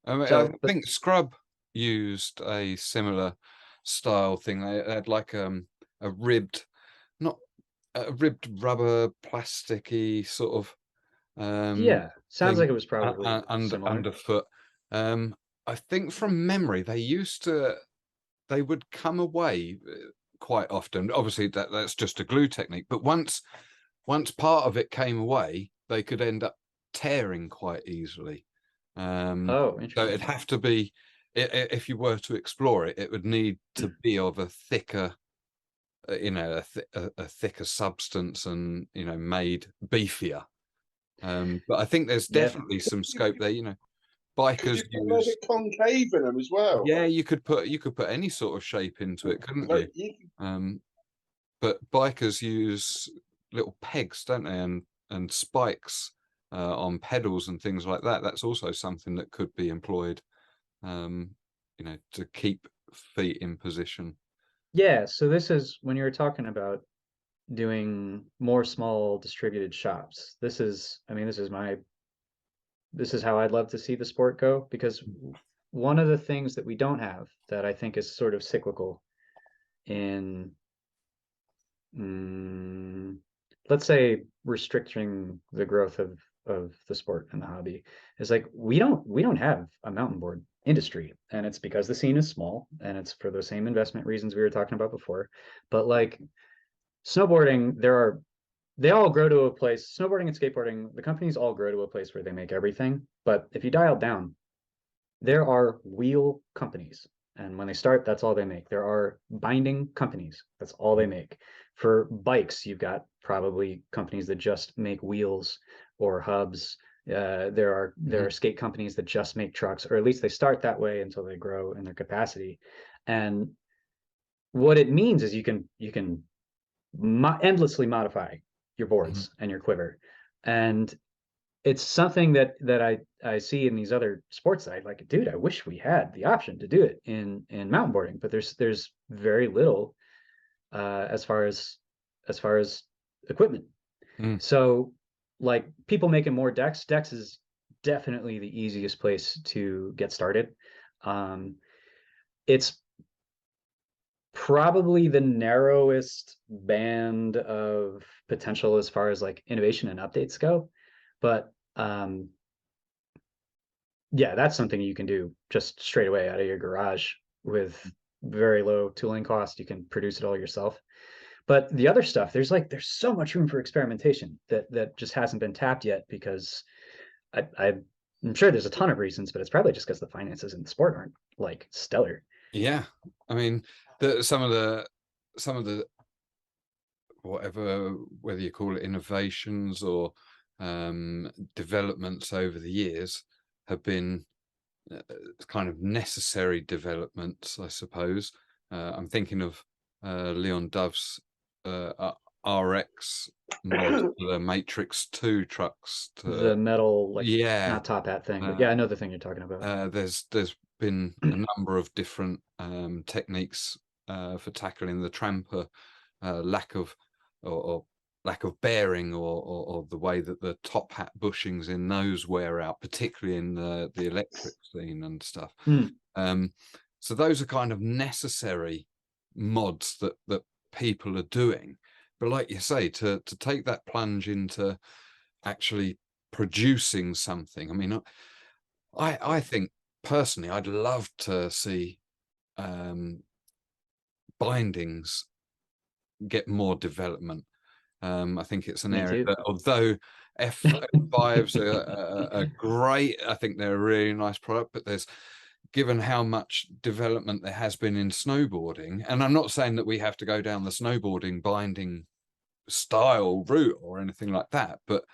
I mean, So, I think Scrub used a similar style thing. They had like a ribbed, not a ribbed rubber plasticky sort of yeah, sounds thing like it was probably similar. underfoot. I think from memory they would come away quite often. Obviously that's just a glue technique, but once part of it came away, they could end up tearing quite easily. Oh, So interesting. it'd have to be, if you were to explore it, it would need to be of a thicker, a thicker substance, and made beefier. But I think there's Yeah. definitely some scope there. Could Bikers you put like use. a concave in them as well? Yeah, you could put any sort of shape into it, couldn't you? But bikers use little pegs, don't they, and spikes on pedals and things like that. That's also something that could be employed, to keep feet in position. Yeah, so this is when you were talking about doing more small distributed shops. This is how I'd love to see the sport go, because one of the things that we don't have that I think is sort of cyclical in let's say restricting the growth of the sport and the hobby is like we don't have a mountain board industry, and it's because the scene is small, and it's for the same investment reasons we were talking about before. But like snowboarding, they all grow to a place. Snowboarding and skateboarding, the companies all grow to a place where they make everything. But if you dial down, there are wheel companies, and when they start, that's all they make. There are binding companies, that's all they make. For bikes, you've got probably companies that just make wheels or hubs. There are skate companies that just make trucks, or at least they start that way until they grow in their capacity. And what it means is you can endlessly modify your boards and your quiver, and it's something that I see in these other sports that I like. Dude, I wish we had the option to do it in mountain boarding, but there's very little as far as equipment. So like people making more decks is definitely the easiest place to get started. It's probably the narrowest band of potential as far as like innovation and updates go, but yeah, that's something you can do just straight away out of your garage with very low tooling cost. You can produce it all yourself. But the other stuff, there's so much room for experimentation that just hasn't been tapped yet, because I'm sure there's a ton of reasons, but it's probably just because the finances in the sport aren't like stellar. Yeah, I mean, some of the whatever, whether you call it innovations or developments over the years, have been kind of necessary developments, I suppose. I'm thinking of Leon Dove's RX mod, the Matrix 2 trucks. The metal, like, yeah, not top hat thing, but yeah, I know the thing you're talking about. There's been a number of different techniques for tackling the tramper lack of or lack of bearing, or the way that the top hat bushings in those wear out, particularly in the electric scene and stuff. So those are kind of necessary mods that people are doing. But like you say, to take that plunge into actually producing something, I mean, I think personally I'd love to see bindings get more development. I think it's an Me area too. that, although F5s are great, I think they're a really nice product, but there's, given how much development there has been in snowboarding, and I'm not saying that we have to go down the snowboarding binding style route or anything like that, but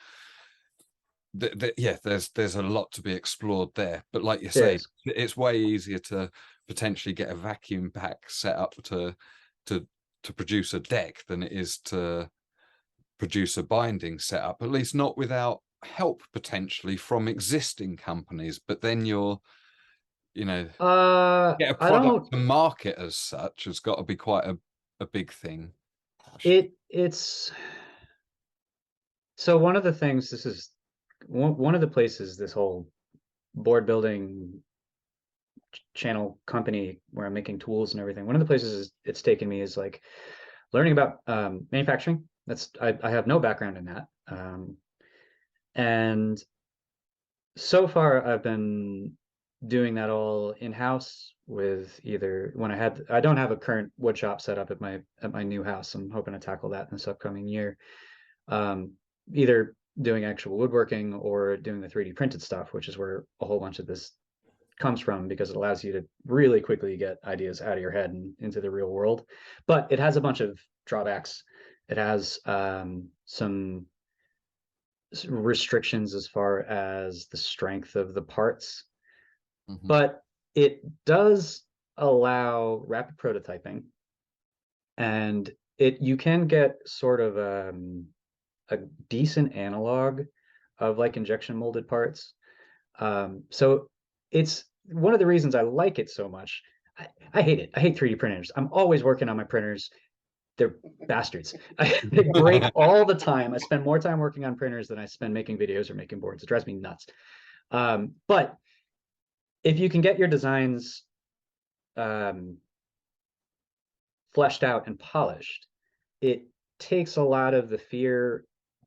yeah, there's a lot to be explored there. But like you say, it's way easier to potentially get a vacuum pack set up to produce a deck than it is to produce a binding setup, at least not without help potentially from existing companies. But then you're, you know, get a I product don't. to market as such has got to be quite a big thing. It's so one of the things. This is one of the places this whole board building channel company where I'm making tools and everything. One of the places it's taken me is like learning about manufacturing. That's I have no background in that, and so far I've been doing that all in-house with either when I don't have a current wood shop set up at my new house. I'm hoping to tackle that in this upcoming year. Either doing actual woodworking or doing the 3D printed stuff, which is where a whole bunch of this comes from, because it allows you to really quickly get ideas out of your head and into the real world. But it has a bunch of drawbacks. It has some restrictions as far as the strength of the parts, but it does allow rapid prototyping, and you can get sort of a decent analog of like injection molded parts. So it's one of the reasons I like it so much. I hate it. I hate 3D printers. I'm always working on my printers. They're bastards. They break all the time. I spend more time working on printers than I spend making videos or making boards. It drives me nuts. But if you can get your designs fleshed out and polished, it takes a lot of the fear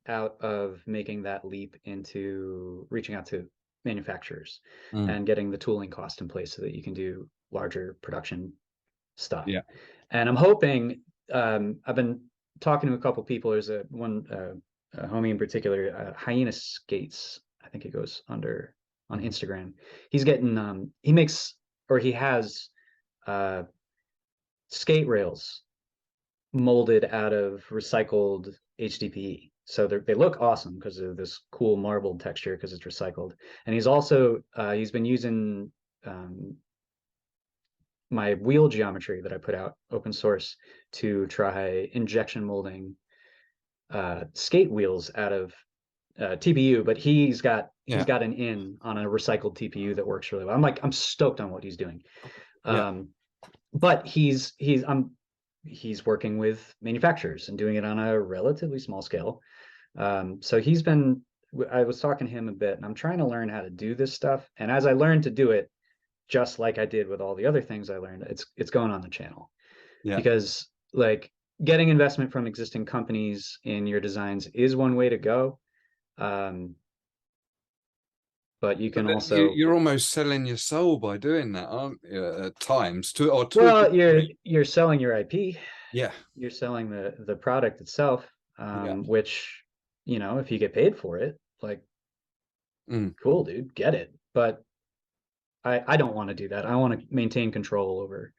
out of making that leap into reaching out to manufacturers and getting the tooling cost in place so that you can do larger production stuff. Yeah. And I'm hoping, I've been talking to a couple people. There's a homie in particular, Hyena Skates, I think he goes under on Instagram. He's getting he makes, or he has skate rails molded out of recycled HDPE. So they look awesome because of this cool marbled texture because it's recycled. And he's also he's been using my wheel geometry that I put out open source to try injection molding skate wheels out of TPU, but he's got an in on a recycled TPU that works really well. I'm stoked on what he's doing. But he's working with manufacturers and doing it on a relatively small scale. So I was talking to him a bit, and I'm trying to learn how to do this stuff. And as I learn to do it, just like I did with all the other things I learned, it's going on the channel. Because like getting investment from existing companies in your designs is one way to go. But you can also you're almost selling your soul by doing that, aren't you, at times? Well, you're selling your IP. Yeah. You're selling the product itself, which, if you get paid for it, like, cool, dude, get it. But I don't want to do that. I want to maintain control over,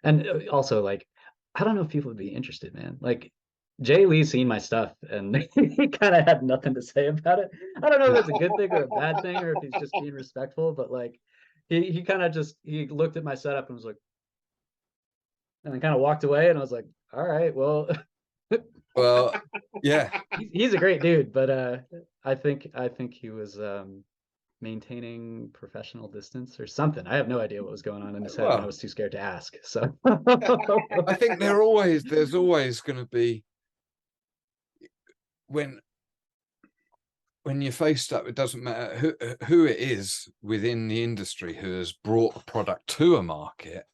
and also like, I don't know if people would be interested, man. Like, Jay Lee's seen my stuff and he kind of had nothing to say about it. I don't know if that's a good thing or a bad thing, or if he's just being respectful, but like, he kind of he looked at my setup and was like, and then kind of walked away, and I was like, all right, well, yeah, he's a great dude, but I think he was maintaining professional distance or something. I have no idea what was going on in his head, and I was too scared to ask. So I think there's always going to be, when when you're faced up, it doesn't matter who it is within the industry who has brought a product to a market.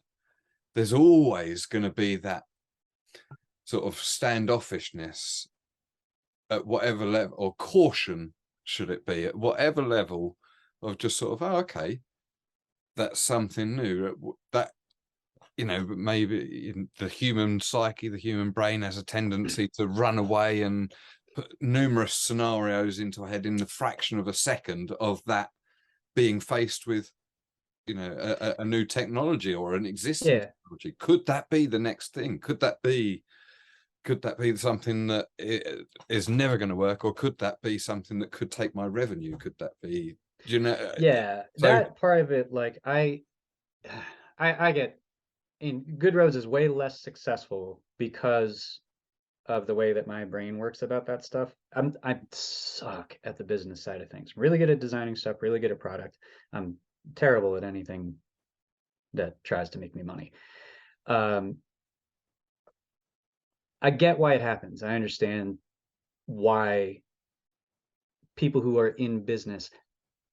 There's always going to be that sort of standoffishness at whatever level, or caution should it be, at whatever level, of just sort of, oh, okay, that's something new. That, you know, maybe the human psyche, the human brain has a tendency to run away and put numerous scenarios into a head in the fraction of a second of that being faced with, you know, a new technology or an existing technology. Could that be the next thing? Could that be something that is never going to work, or could that be something that could take my revenue? Could that be, you know? Yeah, so, that part of it, like I get, in Good Roads is way less successful because of the way that my brain works about that stuff. I suck at the business side of things. Really good at designing stuff, really good at product. I'm terrible at anything that tries to make me money. I get why it happens. I understand why people who are in business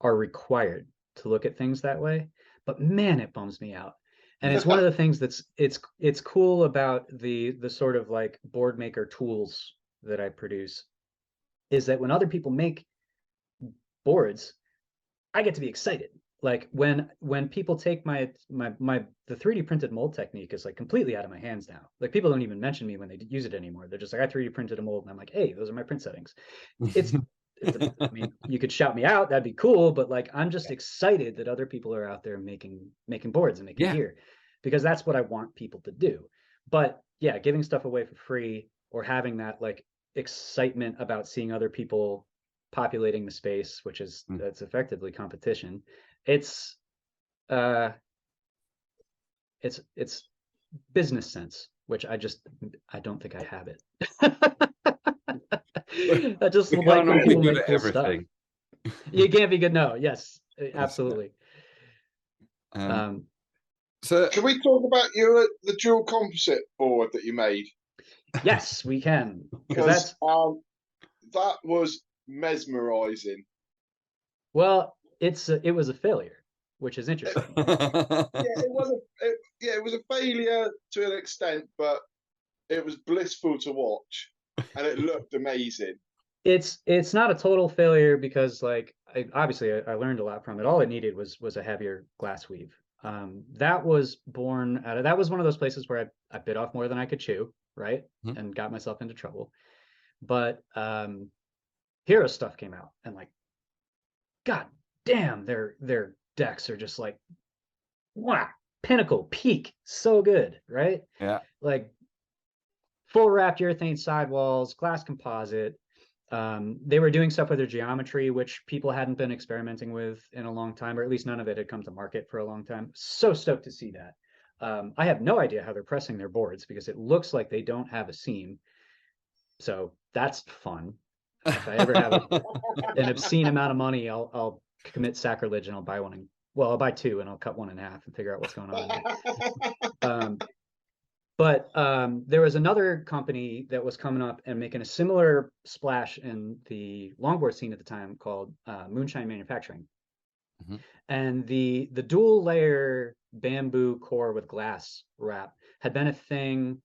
are required to look at things that way, but man, it bums me out. And it's one of the things that's it's cool about the sort of like board maker tools that I produce, is that when other people make boards, I get to be excited. Like when people take the 3D printed mold technique is like completely out of my hands now. Like people don't even mention me when they use it anymore. They're just like, I 3D printed a mold, and I'm like, hey, those are my print settings. I mean, you could shout me out, that'd be cool, but like I'm just excited that other people are out there making boards and making gear, because that's what I want people to do. But yeah, giving stuff away for free, or having that like excitement about seeing other people populating the space, which is that's effectively competition. It's business sense, which I don't think I have it. I just we like when people good make at cool everything. stuff. You can't be good. No, yes, absolutely. So can we talk about the dual composite board that you made? Yes, we can, because that was mesmerizing. Well, it was a failure, which is interesting. It was a failure to an extent, but it was blissful to watch, and it looked amazing. It's not a total failure, because like I learned a lot from it. All it needed was a heavier glass weave. That was born out of, that was one of those places where I bit off more than I could chew, right? And got myself into trouble. But Hero stuff came out, and like, god damn, their decks are just like, wow, pinnacle, peak, so good, right? Yeah. Like full wrapped urethane sidewalls, glass composite. They were doing stuff with their geometry, which people hadn't been experimenting with in a long time, or at least none of it had come to market for a long time. So stoked to see that. I have no idea how they're pressing their boards, because it looks like they don't have a seam. So that's fun. If I ever have an obscene amount of money, I'll commit sacrilege and I'll buy one. I'll buy two and I'll cut one in half and figure out what's going on. But there was another company that was coming up and making a similar splash in the longboard scene at the time, called Moonshine Manufacturing. And the dual layer bamboo core with glass wrap had been a thing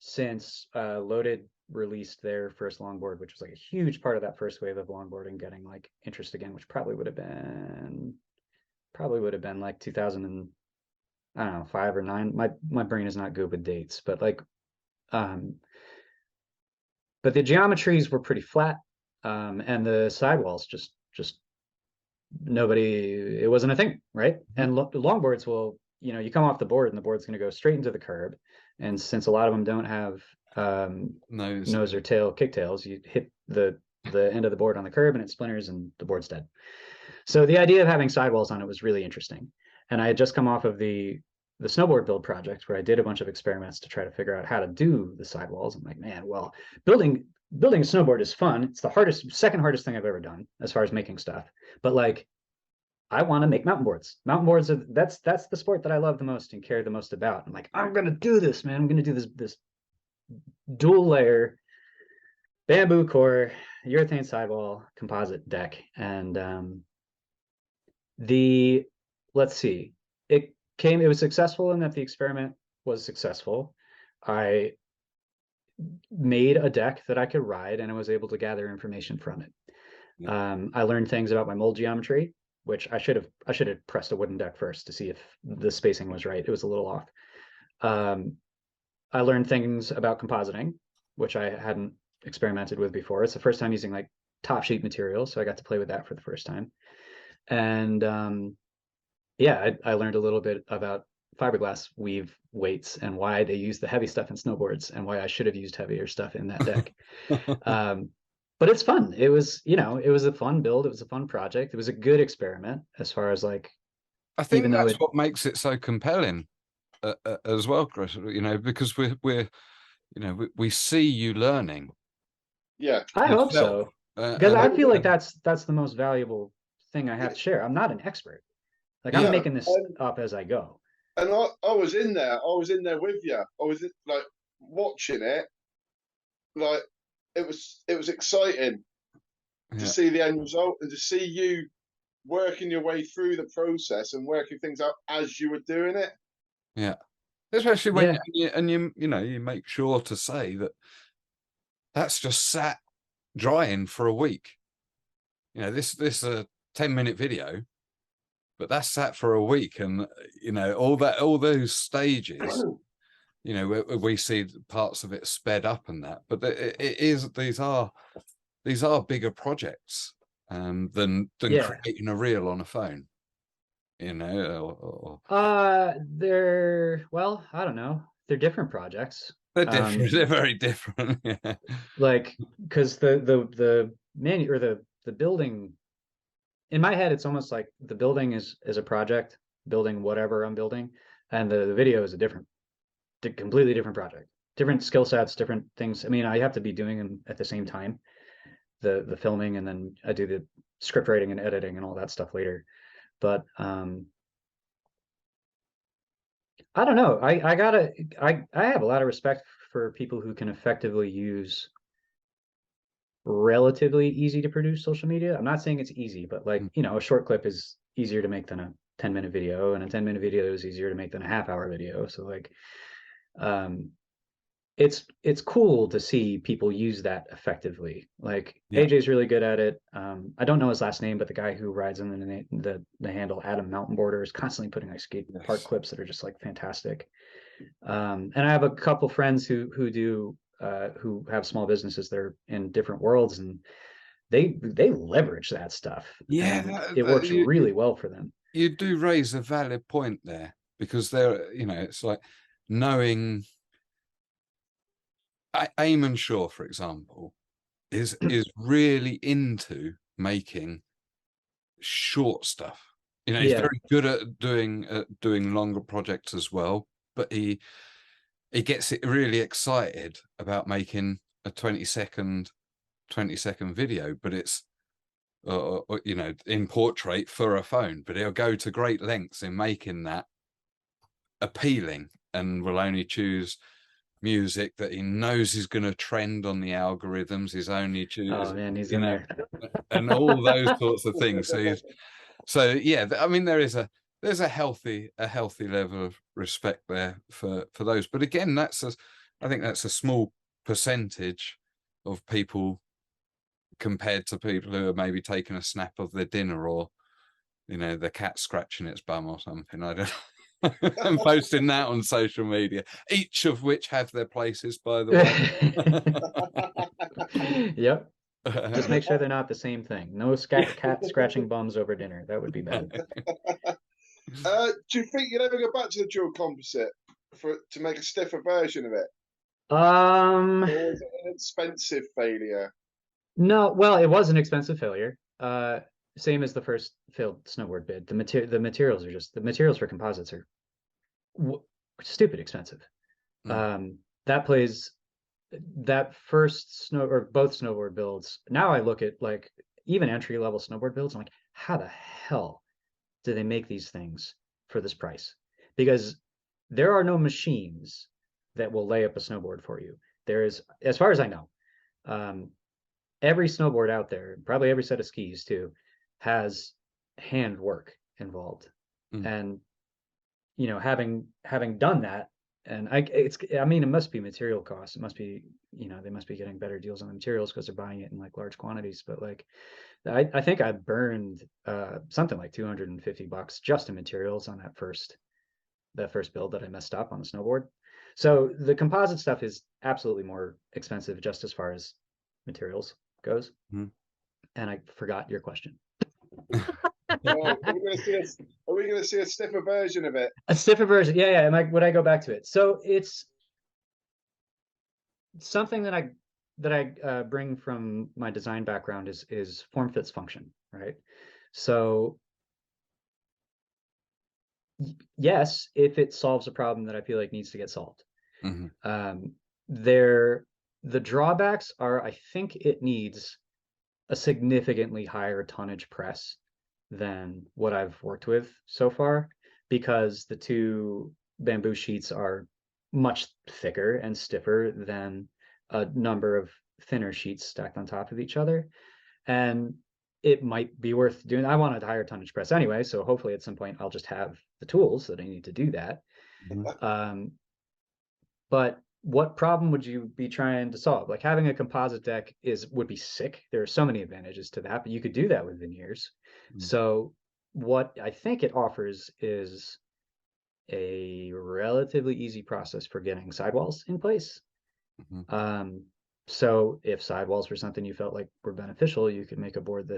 since Loaded released their first longboard, which was like a huge part of that first wave of longboarding getting like interest again, which probably would have been like 2000 and I don't know, 5 or 9. My brain is not good with dates, but like but the geometries were pretty flat, and the sidewalls just nobody, it wasn't a thing, right? And longboards will, you know, you come off the board and the board's going to go straight into the curb, and since a lot of them don't have nose or tail kicktails, you hit the end of the board on the curb and it splinters and the board's dead. So the idea of having sidewalls on it was really interesting. And I had just come off of the snowboard build project, where I did a bunch of experiments to try to figure out how to do the sidewalls. I'm like, man, well, building a snowboard is fun. It's the second hardest thing I've ever done as far as making stuff. But like, I want to make mountain boards. Mountain boards are that's the sport that I love the most and care the most about. I'm like, I'm gonna do this, man. I'm gonna do this dual layer bamboo core urethane sidewall composite deck, and let's see, it was successful in that the experiment was successful. I made a deck that I could ride, and I was able to gather information from it. I learned things about my mold geometry, which I should have pressed a wooden deck first to see if the spacing was right. It was a little off. I learned things about compositing, which I hadn't experimented with before. It's the first time using like top sheet material, so I got to play with that for the first time. And I learned a little bit about fiberglass weave weights and why they use the heavy stuff in snowboards and why I should have used heavier stuff in that deck. But it's fun. It was, it was a fun build. It was a fun project. It was a good experiment as far as like, I think that's what makes it so compelling as well, Chris, because we see you learning. Yeah. I hope so. Because I feel like that's the most valuable thing I have to share. I'm not an expert. Like I'm making this up as I go. And I was in there. I was in there with you. I was like watching it. Like it was exciting to see the end result and to see you working your way through the process and working things out as you were doing it. Yeah, especially when you make sure to say that that's just sat drying for a week. This is a 10-minute video, but that's sat for a week, and all those stages. We see parts of it sped up and that, but these are bigger projects than creating a reel on a phone. They're, well, I don't know. They're different projects. They're different. They're very different. Yeah. Like, because the building, in my head, it's almost like the building is a project, building whatever I'm building, and the video is a completely different project, different skill sets, different things. I mean, I have to be doing them at the same time, the filming, and then I do the script writing and editing and all that stuff later. But I don't know. I have a lot of respect for people who can effectively use relatively easy to produce social media. I'm not saying it's easy, but like, a short clip is easier to make than a 10-minute video, and a 10-minute video is easier to make than a half-hour video. So like, it's cool to see people use that effectively. Like AJ's really good at it. I don't know his last name, but the guy who rides in the handle Adam Mountainboarder is constantly putting like skate park clips that are just like fantastic. And I have a couple friends who have small businesses that are in different worlds, and they leverage that stuff. Yeah, it works really well for them. You do raise a valid point there, because it's like knowing. Eamon Shaw, for example, is really into making short stuff. He's very good at doing longer projects as well, but he gets it really excited about making a 20-second video, but it's in portrait for a phone, but he'll go to great lengths in making that appealing, and will only choose music that he knows is going to trend on the algorithms. He's only choosing, he's in there, and all those sorts of things. So yeah, I mean, there's a healthy level of respect there for those. But again, I think that's a small percentage of people compared to people who are maybe taking a snap of their dinner, or the cat scratching its bum or something. I don't know. And posting that on social media, each of which have their places, by the way. Yep. Just make sure they're not the same thing. No cat scratching bums over dinner. That would be bad. Do you think you'd ever go back to the dual composite to make a stiffer version of it? Or was it an expensive failure? No, well, it was an expensive failure. Same as the first failed snowboard bid. The materials for composites are stupid expensive. That first both snowboard builds. Now I look at like even entry level snowboard builds. I'm like, how the hell do they make these things for this price? Because there are no machines that will lay up a snowboard for you. There is, as far as I know, every snowboard out there, probably every set of skis too, has hand work involved. And you know, having done that, and I mean, it must be material costs. It must be, you know, they must be getting better deals on the materials because they're buying it in like large quantities. But like, I think I burned something like $250 just in materials on that first build that I messed up on the snowboard. So the composite stuff is absolutely more expensive just as far as materials goes. And I forgot your question. Well, are we going to see a stiffer version of it? A stiffer version, yeah. Would I go back to it? So it's something that I bring from my design background is form fits function, right? So yes, if it solves a problem that I feel like needs to get solved. The drawbacks are, I think it needs a significantly higher tonnage press than what I've worked with so far, because the two bamboo sheets are much thicker and stiffer than a number of thinner sheets stacked on top of each other. And it might be worth doing. I wanted a higher tonnage press anyway, so hopefully at some point I'll just have the tools that I need to do that. But what problem would you be trying to solve? Like having a composite deck would be sick. There are so many advantages to that, but you could do that with veneers. So what I think it offers is a relatively easy process for getting sidewalls in place. So if sidewalls were something you felt like were beneficial, you could make a board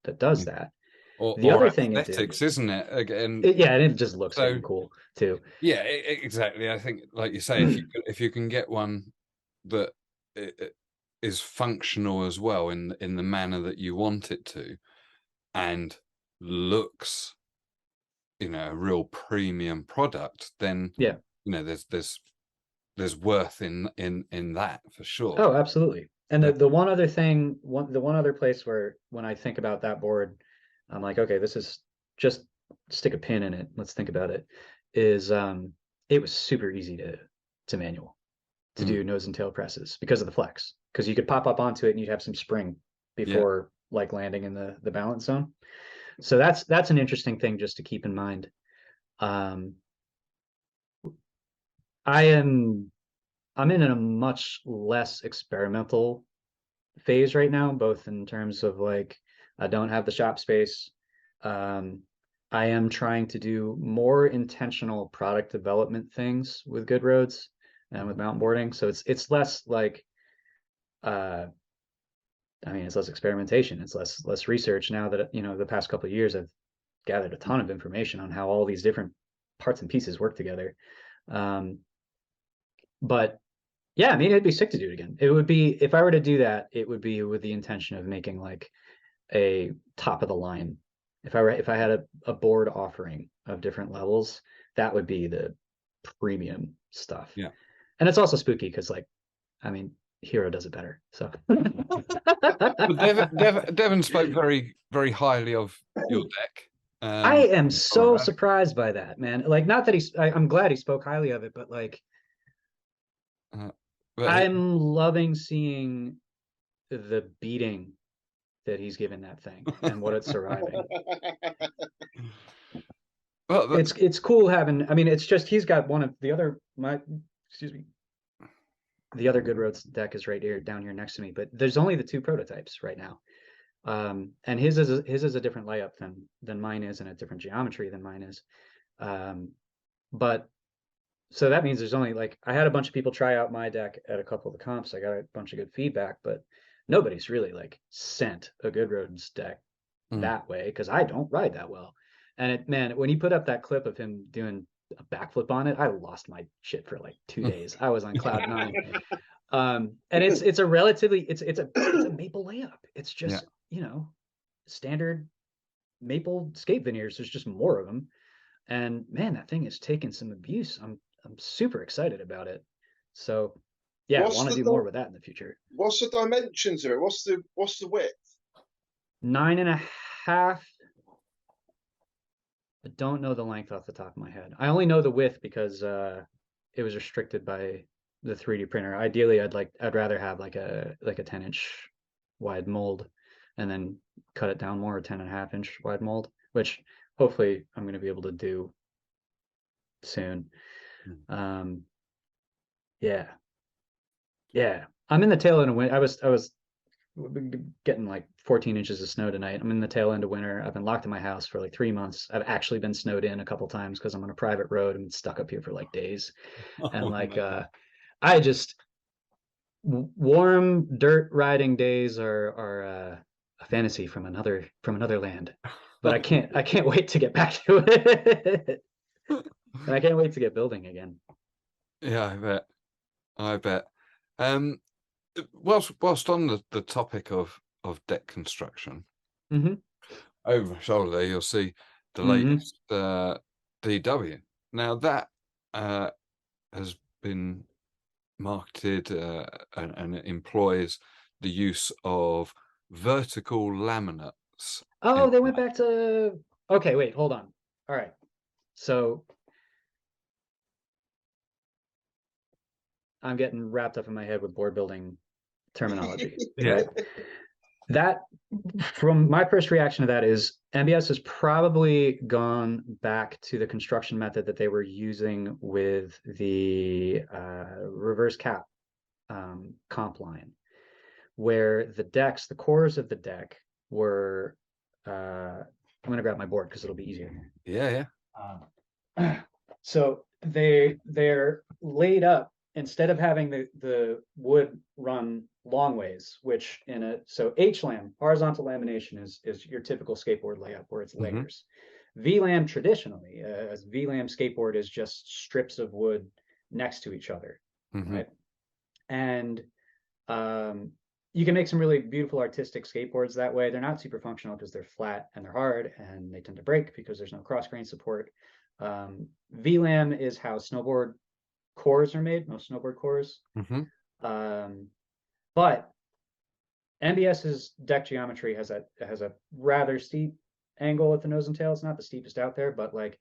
that does that. The other thing aesthetics, isn't it? Again, yeah, and it just looks so cool too. Yeah, exactly. I think, like you say, if you can get one that is functional as well in the manner that you want it to, and looks, you know, a real premium product, then yeah, you know, there's worth in that for sure. Oh, absolutely. And the one other thing, the one other place where when I think about that board, I'm like, okay, this is just stick a pin in it. Let's think about it. Is it was super easy to manual to do nose and tail presses because of the flex, because you could pop up onto it and you'd have some spring before like landing in the balance zone. So that's an interesting thing just to keep in mind. I'm in a much less experimental phase right now, both in terms of like, I don't have the shop space. I am trying to do more intentional product development things with Good Roads and with Mountainboarding. So it's less like, I mean, it's less experimentation. It's less research now that, you know, the past couple of years I've gathered a ton of information on how all these different parts and pieces work together. But yeah, I mean, it'd be sick to do it again. It would be, if I were to do that, it would be with the intention of making like a top of the line. If I had a board offering of different levels, that would be the premium stuff. Yeah. And it's also spooky because, like, I mean, Hero does it better. So Devin spoke very, very highly of your deck. I am so surprised by that, man. Like, not that I'm glad he spoke highly of it, but like, I'm loving seeing the beating that he's given that thing and what it's surviving. Well, it's cool having, I mean, it's just, he's got one of the other, the other Good Roads deck is right here, down here next to me, but there's only the two prototypes right now. And his is a different layup than mine is, and a different geometry than mine is. But so that means there's only, like, I had a bunch of people try out my deck at a couple of the comps. I got a bunch of good feedback, but nobody's really like sent a Good Roads deck that way, because I don't ride that well. And man, when he put up that clip of him doing a backflip on it, I lost my shit for like 2 days. I was on cloud nine. And it's a relatively, it's a maple layup. It's just, you know, standard maple skate veneers. There's just more of them. And man, that thing is taking some abuse. I'm super excited about it. So yeah, I want to do more with that in the future. What's the dimensions of it? What's the width? 9.5. I don't know the length off the top of my head. I only know the width because it was restricted by the 3D printer. Ideally, I'd rather have like a 10-inch wide mold, and then cut it down more, 10.5 inch wide mold, which hopefully I'm going to be able to do soon. Yeah. I'm in the tail end of winter. I was getting like 14 inches of snow tonight. I'm in the tail end of winter. I've been locked in my house for like 3 months. I've actually been snowed in a couple times because I'm on a private road and stuck up here for like days. And like I just warm dirt riding days are a fantasy from another land. But I can't wait to get back to it. And I can't wait to get building again. Yeah, I bet. Whilst on the topic of deck construction, over my shoulder there you'll see the latest DW. Now that has been marketed and it employs the use of vertical laminates. Oh, they went back to. Okay, wait, hold on. All right, so I'm getting wrapped up in my head with board building terminology. Right? That, from my first reaction to that, is MBS has probably gone back to the construction method that they were using with the reverse cap comp line, where the cores of the deck were. I'm going to grab my board because it'll be easier. Yeah. So they're laid up. Instead of having the wood run long ways, which so HLAM, horizontal lamination, is your typical skateboard layup where it's layers. VLAM traditionally, as VLAM skateboard is just strips of wood next to each other, right? And you can make some really beautiful artistic skateboards that way. They're not super functional because they're flat and they're hard and they tend to break because there's no cross grain support. VLAM is how snowboard cores are made, most snowboard cores. But MBS's deck geometry has a rather steep angle at the nose and tail. It's not the steepest out there, but like,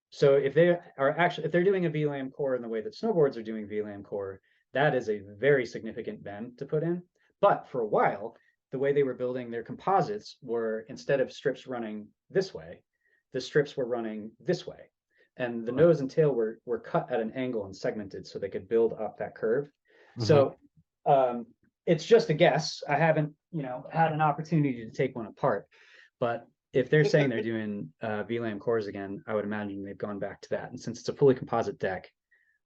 so if they're doing a VLAM core in the way that snowboards are doing VLAM core, that is a very significant bend to put in. But for a while, the way they were building their composites were, instead of strips running this way, the strips were running this way. And the nose and tail were cut at an angle and segmented so they could build up that curve. So it's just a guess. I haven't, had an opportunity to take one apart. But if they're saying they're doing VLAM cores again, I would imagine they've gone back to that. And since it's a fully composite deck,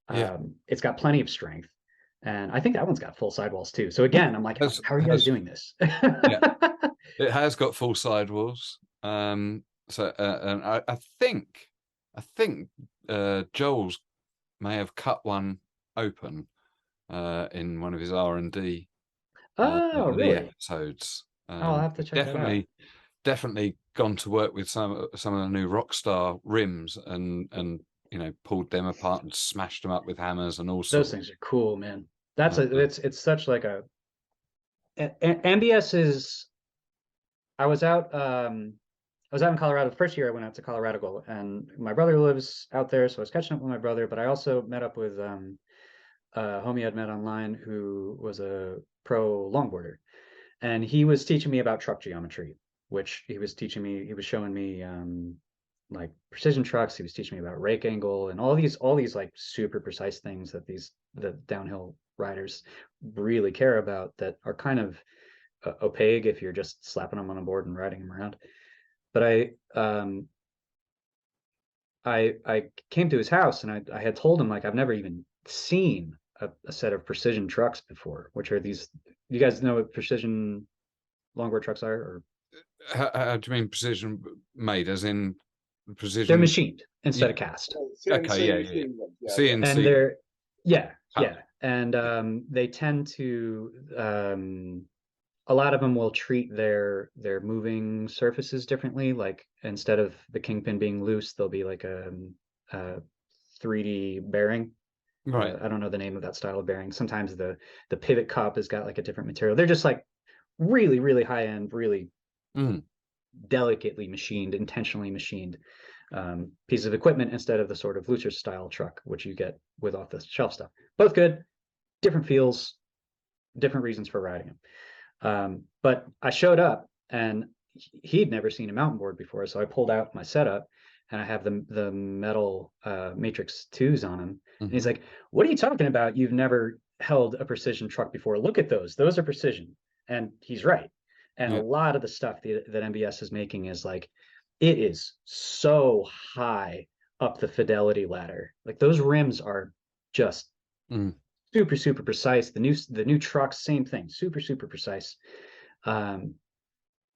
it's got plenty of strength. And I think that one's got full sidewalls too. So again, I'm like, how are you guys doing this? It has got full sidewalls. And I think Joel's may have cut one open in one of his R&D really? episodes. I'll have to check that out. Definitely gone to work with some of the new Rockstar rims and pulled them apart and smashed them up with hammers and all sorts. Those things are cool, man. It's such like a MBS is. I was out in Colorado the first year I went out to Colorado, and my brother lives out there, so I was catching up with my brother. But I also met up with a homie I'd met online who was a pro longboarder, and he was teaching me about truck geometry, which he was showing me like precision trucks. He was teaching me about rake angle and all these like super precise things that the downhill riders really care about, that are kind of opaque if you're just slapping them on a board and riding them around. But I came to his house and I had told him, like, I've never even seen a set of precision trucks before, which are these. You guys know what precision longboard trucks are? Or how do you mean precision made? As in precision? They're machined instead of cast. Okay, CNC. And they're and they tend to. A lot of them will treat their moving surfaces differently. Like, instead of the kingpin being loose, they'll be like a 3D bearing. Right. I don't know the name of that style of bearing. Sometimes the pivot cup has got like a different material. They're just like really, really high end, really delicately machined, intentionally machined pieces of equipment, instead of the sort of looser style truck, which you get with off the shelf stuff. Both good, different feels, different reasons for riding them. But I showed up and he'd never seen a mountain board before. So I pulled out my setup and I have the metal Matrix 2s on him. And he's like, what are you talking about? You've never held a precision truck before. Look at those. Those are precision. And he's right. And a lot of the stuff that MBS is making is like, it is so high up the fidelity ladder. Like those rims are just super, super precise. The new trucks, same thing, super, super precise.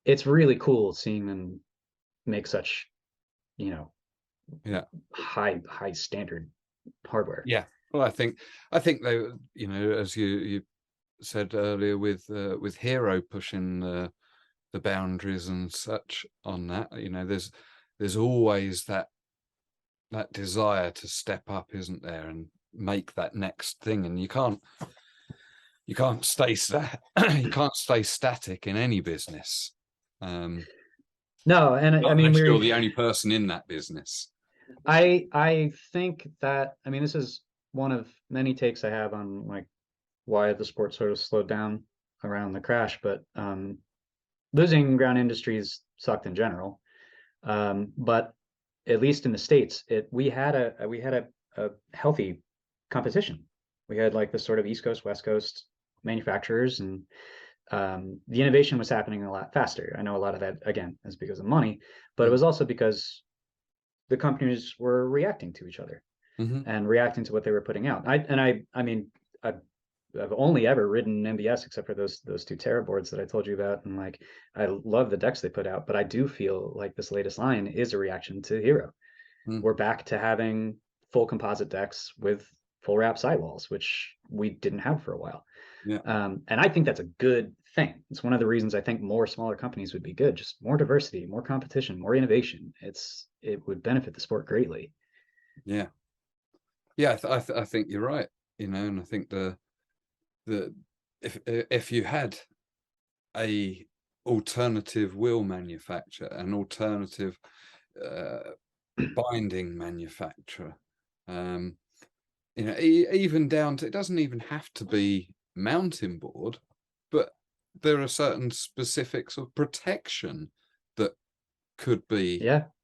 It's really cool seeing them make such, high standard hardware. Yeah. Well, I think they, as you said earlier with Hero pushing the boundaries and such on that, there's always that desire to step up, isn't there, and make that next thing. And you can't stay you can't stay static in any business. No, and I mean, you're the only person in that business. I think that, I mean, this is one of many takes I have on like why the sport sort of slowed down around the crash, but losing ground industries sucked in general. But at least in the States, we had a healthy competition. We had like this sort of East Coast, West Coast manufacturers, and the innovation was happening a lot faster. I know a lot of that, again, is because of money, but it was also because the companies were reacting to each other and reacting to what they were putting out. I mean, I've only ever ridden MBS except for those 2 Terra boards that I told you about, and like I love the decks they put out, but I do feel like this latest line is a reaction to Hero. We're back to having full composite decks with full wrap sidewalls, which we didn't have for a while. And I think that's a good thing. It's one of the reasons I think more smaller companies would be good. Just more diversity, more competition, more innovation. It would benefit the sport greatly. Yeah. I think you're right. And I think if you had a alternative wheel manufacturer, an alternative binding manufacturer, even down to, it doesn't even have to be Mountainboard, but there are certain specifics of protection that could be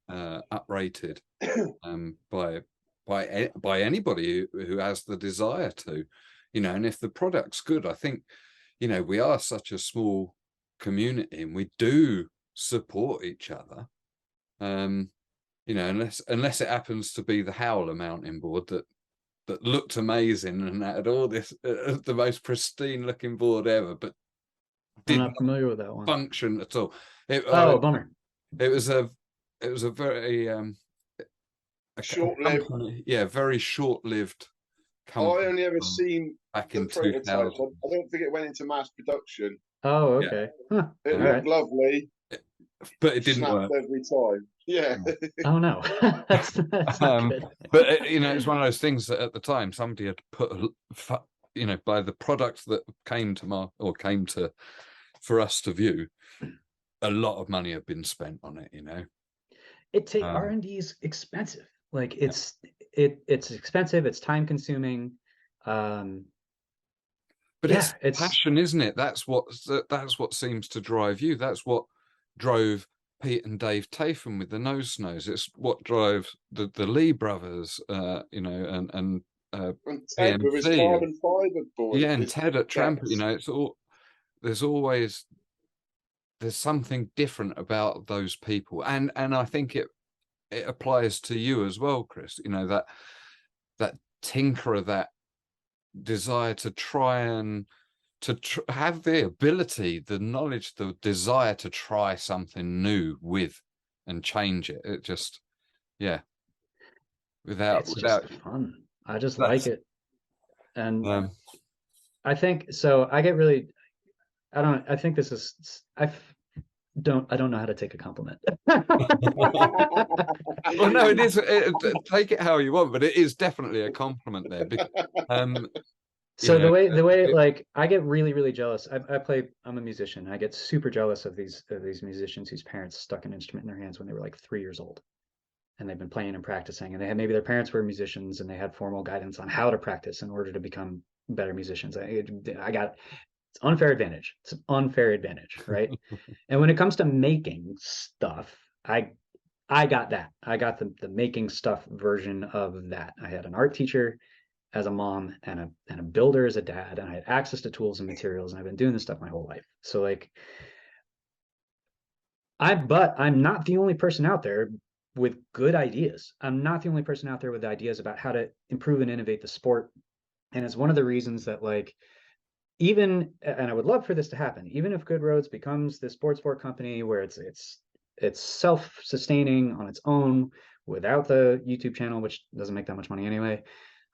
uprated by anybody who has the desire to, and if the product's good. I think, we are such a small community and we do support each other. Unless it happens to be the Howler Mountainboard that looked amazing and had all this the most pristine looking board ever, but I'm not familiar with that one. Function at all. Bummer. It was a very short-lived. Very short-lived company. I only ever seen back the in prototypes. 2000. I don't think it went into mass production. Oh, okay. Huh. It looked lovely, but it didn't work every time. Yeah. Oh no. that's not good. But it's one of those things that at the time somebody had put by the product that came to for us to view, a lot of money had been spent on it. R&D is expensive. Like it's expensive, it's time consuming. But it's passion, isn't it? That's what seems to drive you. That's what drove Pete and Dave Tatham with the Nose Snows. It's what drove the Lee brothers, and Ted with his carbon fiber board. Yeah, and Ted at Tramp. It's all, there's something different about those people, and I think it applies to you as well, Chris. That tinkerer, that desire to try and have the ability, the knowledge, the desire to try something new with and change it. It just, without just fun. I just like it, and I think so. I get really, I think this is, I don't know how to take a compliment. Well, no, it is. Take it how you want, but it is definitely a compliment there. So the way like I get really, really jealous. I'm a musician. I get super jealous of these musicians whose parents stuck an instrument in their hands when they were like 3 years old, and they've been playing and practicing, and they had, maybe their parents were musicians and they had formal guidance on how to practice in order to become better musicians. I got It's unfair advantage. It's an unfair advantage, right? And when it comes to making stuff, I got that. I got the making stuff version of that. I had an art teacher as a mom and a builder as a dad, and I had access to tools and materials, and I've been doing this stuff my whole life. So like but I'm not the only person out there with good ideas. I'm not the only person out there with ideas about how to improve and innovate the sport. And it's one of the reasons that like even, and I would love for this to happen, even if Good Roads becomes this sports sport company where it's self-sustaining on its own without the YouTube channel, which doesn't make that much money anyway.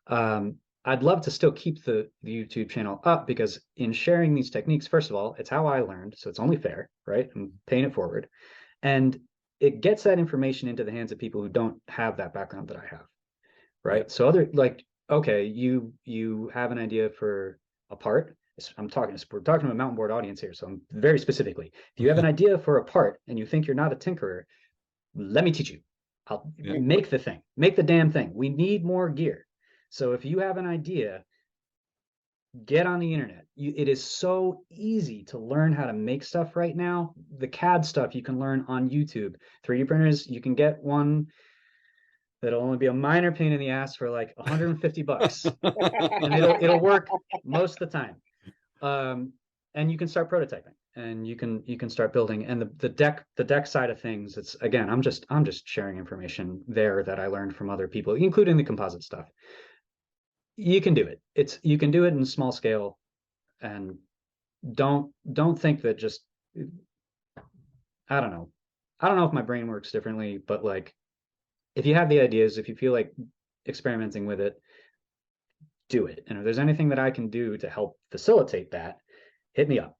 I'd love to still keep the YouTube channel up, because in sharing these techniques, first of all, it's how I learned, so it's only fair, right? I'm paying it forward. And it gets that information into the hands of people who don't have that background that I have, right? Yeah. So other, like, okay, you have an idea for a part. We're talking to a mountain board audience here, so I'm very specifically. If you have an idea for a part and you think you're not a tinkerer, let me teach you. I'll make the thing, make the damn thing. We need more gear. So if you have an idea, get on the internet. It is so easy to learn how to make stuff right now. The CAD stuff you can learn on YouTube. 3D printers, you can get one that'll only be a minor pain in the ass for like 150 bucks. And it'll work most of the time. And you can start prototyping, and you can start building. And the deck side of things, it's, again, I'm just sharing information there that I learned from other people, including the composite stuff. You can do it. You can do it in small scale, and don't think that just, I don't know if my brain works differently, but like, if you have the ideas, if you feel like experimenting with it, do it. And if there's anything that I can do to help facilitate that, hit me up,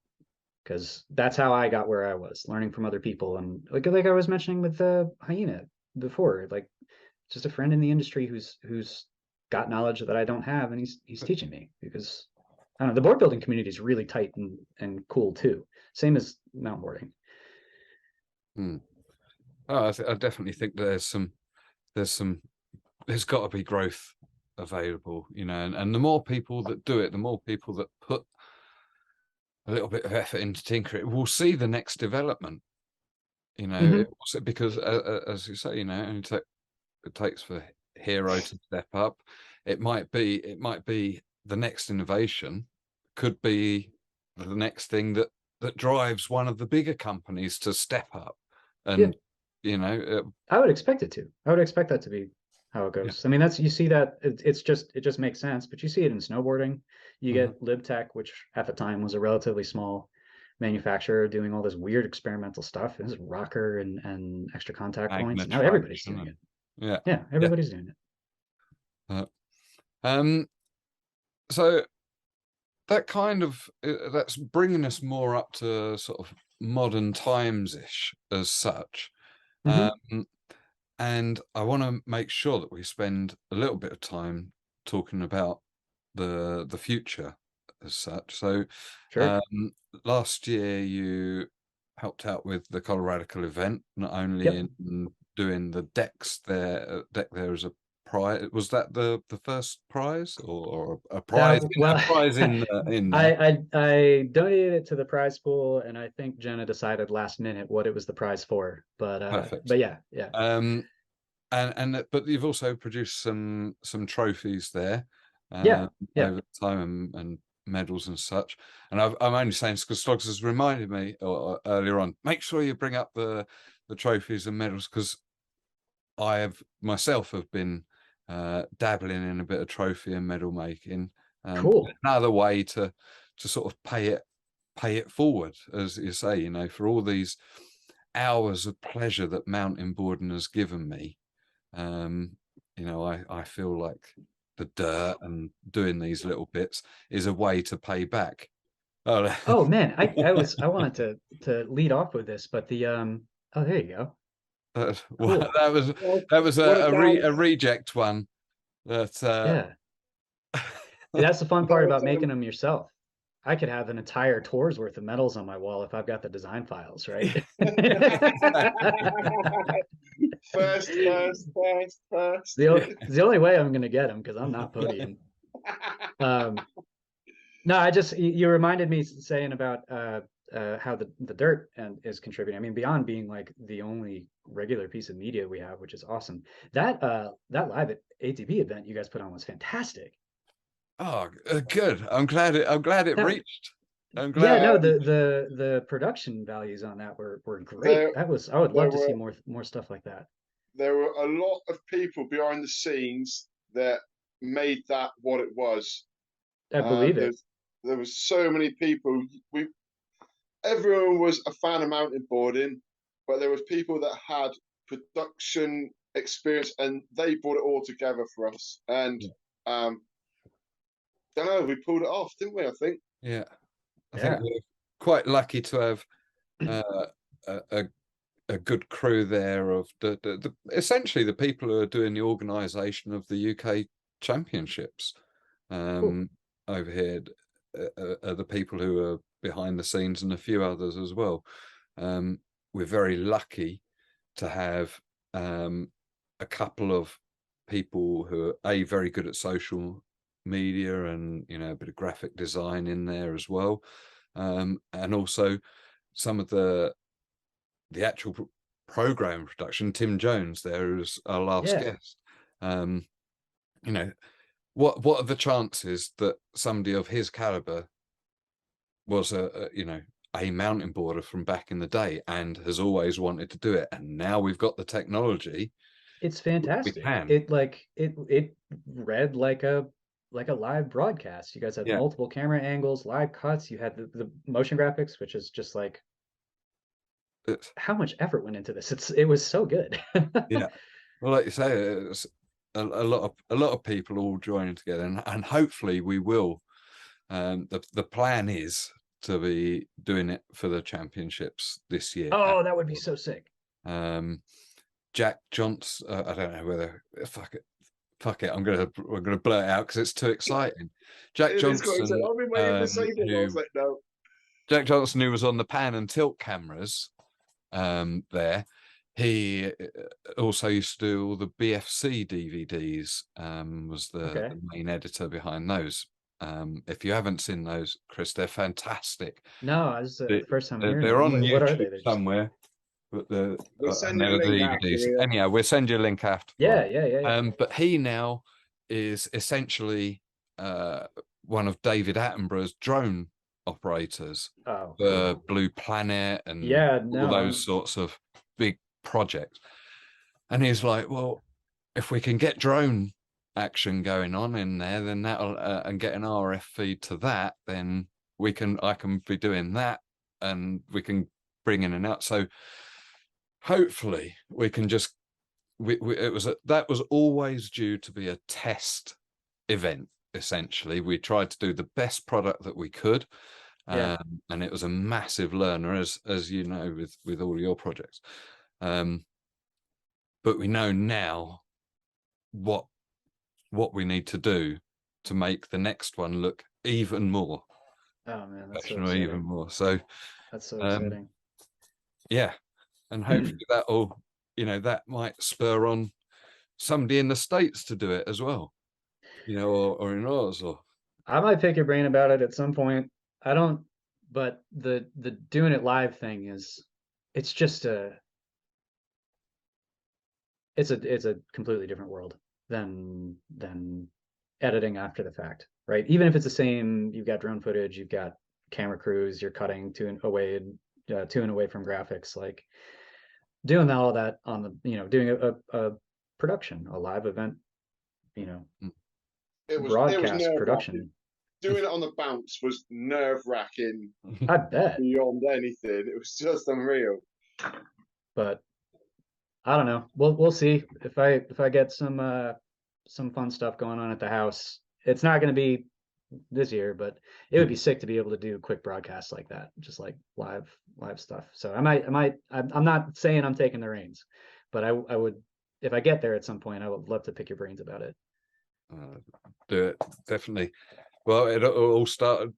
because that's how I got where I was, learning from other people. And like I was mentioning with the hyena before, like, just a friend in the industry who's got knowledge that I don't have, and he's teaching me, because I don't know, the board building community is really tight and cool too. Same as mountain boarding. Oh, I definitely think there's got to be growth available, you know, and the more people that do it, the more people that put a little bit of effort into tinkering, we'll see the next development, you know. Because as you say, you know, it takes for hero to step up. It might be the next innovation, could be the next thing that drives one of the bigger companies to step up. And you know, I would expect it to. I would expect that to be how it goes. I mean, you see that it just makes sense. But you see it in snowboarding. You get LibTech, which at the time was a relatively small manufacturer, doing all this weird experimental stuff. This is rocker and extra contact points. Now everybody's doing it. Yeah, everybody's doing it. So that kind of that's bringing us more up to sort of modern times-ish as such. And I want to make sure that we spend a little bit of time talking about the future as such. So last year you helped out with the Colorado event, not only in doing the deck there as a prize. Was that the first prize, or a prize? Well, a prize in I donated it to the prize pool, and I think Jenna decided last minute what it was the prize for. But yeah. But you've also produced some trophies there, over time, and medals and such. And I'm only saying this because Slogs has reminded me earlier on, make sure you bring up the trophies and medals, because I have myself been dabbling in a bit of trophy and medal making. Cool. Another way to sort of pay it forward, as you say, you know, for all these hours of pleasure that mountain boarding has given me. You know, I feel like the dirt and doing these little bits is a way to pay back. Oh man, I wanted to lead off with this, but the oh, there you go. Cool. that was a reject one. That's the fun part about making them yourself. I could have an entire tour's worth of medals on my wall if I've got the design files, right? First. The only way I'm going to get them, because I'm not podium. No, I just you reminded me saying about how the dirt and is contributing. I mean, beyond being like the only regular piece of media we have, which is awesome. That live at ATP event you guys put on was fantastic. Oh, good. I'm glad it That reached. I'm yeah, glad. no, Um, the production values on that were great. there, That was I would there love to see were more stuff like that. there were a lot of people behind the scenes that made that what it was. I believe it. There was so many people. Everyone was a fan of mountain boarding, but there was people that had production experience, and they brought it all together for us. And um, don't know, we pulled it off, didn't we? I think. Yeah, I think Yeah. we're quite lucky to have uh, a a good crew there of the essentially the people who are doing the organisation of the UK championships Cool. over here are the people who are behind the scenes and a few others as well. We're very lucky to have a couple of people who are very good at social media and a bit of graphic design in there as well, and also some of the actual program production. Tim Jones there is our last Yeah. guest. um what are the chances that somebody of his caliber was a mountain boarder from back in the day and has always wanted to do it, and now we've got the technology, It's we fantastic. can. It read like a live broadcast. You guys had Yeah, multiple camera angles, live cuts. You had the motion graphics, which is just like it's, how much effort went into this. It was so good. yeah, well, like you say, it's a lot of people all joining together, and hopefully we will. The plan is to be doing it for the championships this year. Oh, that would be so sick. Um, Jack Johnson. I don't know whether fuck it. we're gonna blurt it out because it's too exciting. Jack It is quite said, Johnson, I've been waiting to say that. I who was like, no. who was on the pan and tilt cameras there. He also used to do all the BFC DVDs. Was Okay. the main editor behind those. If you haven't seen those, Chris, they're fantastic. No, this is the They, first time hearing they're them. on What are YouTube they? They're just somewhere, but We'll and send you they're a the link after DVDs. here. Anyhow, we'll send you a link after. yeah, yeah, yeah, yeah. But he now is essentially one of David Attenborough's drone operators Oh, for cool. Blue Planet and Yeah, all no, those sorts of big projects. And he's like, well, if we can get drone action going on in there, then that'll and get an RF feed to that, then I can be doing that, and we can bring in and out. So hopefully we can just that was always due to be a test event. Essentially, we tried to do the best product that we could, yeah. and it was a massive learner, as you know, with all your projects. But we know now what we need to do to make the next one look even more Oh man, that's so professional, even exciting. more. So That's so um, exciting. yeah, and hopefully that'll that might spur on somebody in the States to do it as well, or in ours, or I might pick your brain about it at some point. I don't, but the doing it live thing is, it's just it's a completely different world than editing after the fact, right? Even if it's the same, you've got drone footage, you've got camera crews, you're cutting to and away from graphics, like doing all that on the, doing a production, a live event, you know, It was broadcast nerve wracking. production. Doing it on the bounce was nerve wracking I bet, beyond anything. It was just unreal. but I don't know. We'll see if I get some fun stuff going on at the house. It's not going to be this year, but it would be sick to be able to do quick broadcasts like that, just like live stuff. So I'm not saying I'm taking the reins, but I would, if I get there at some point, I would love to pick your brains about it. do it definitely. Well, it all started.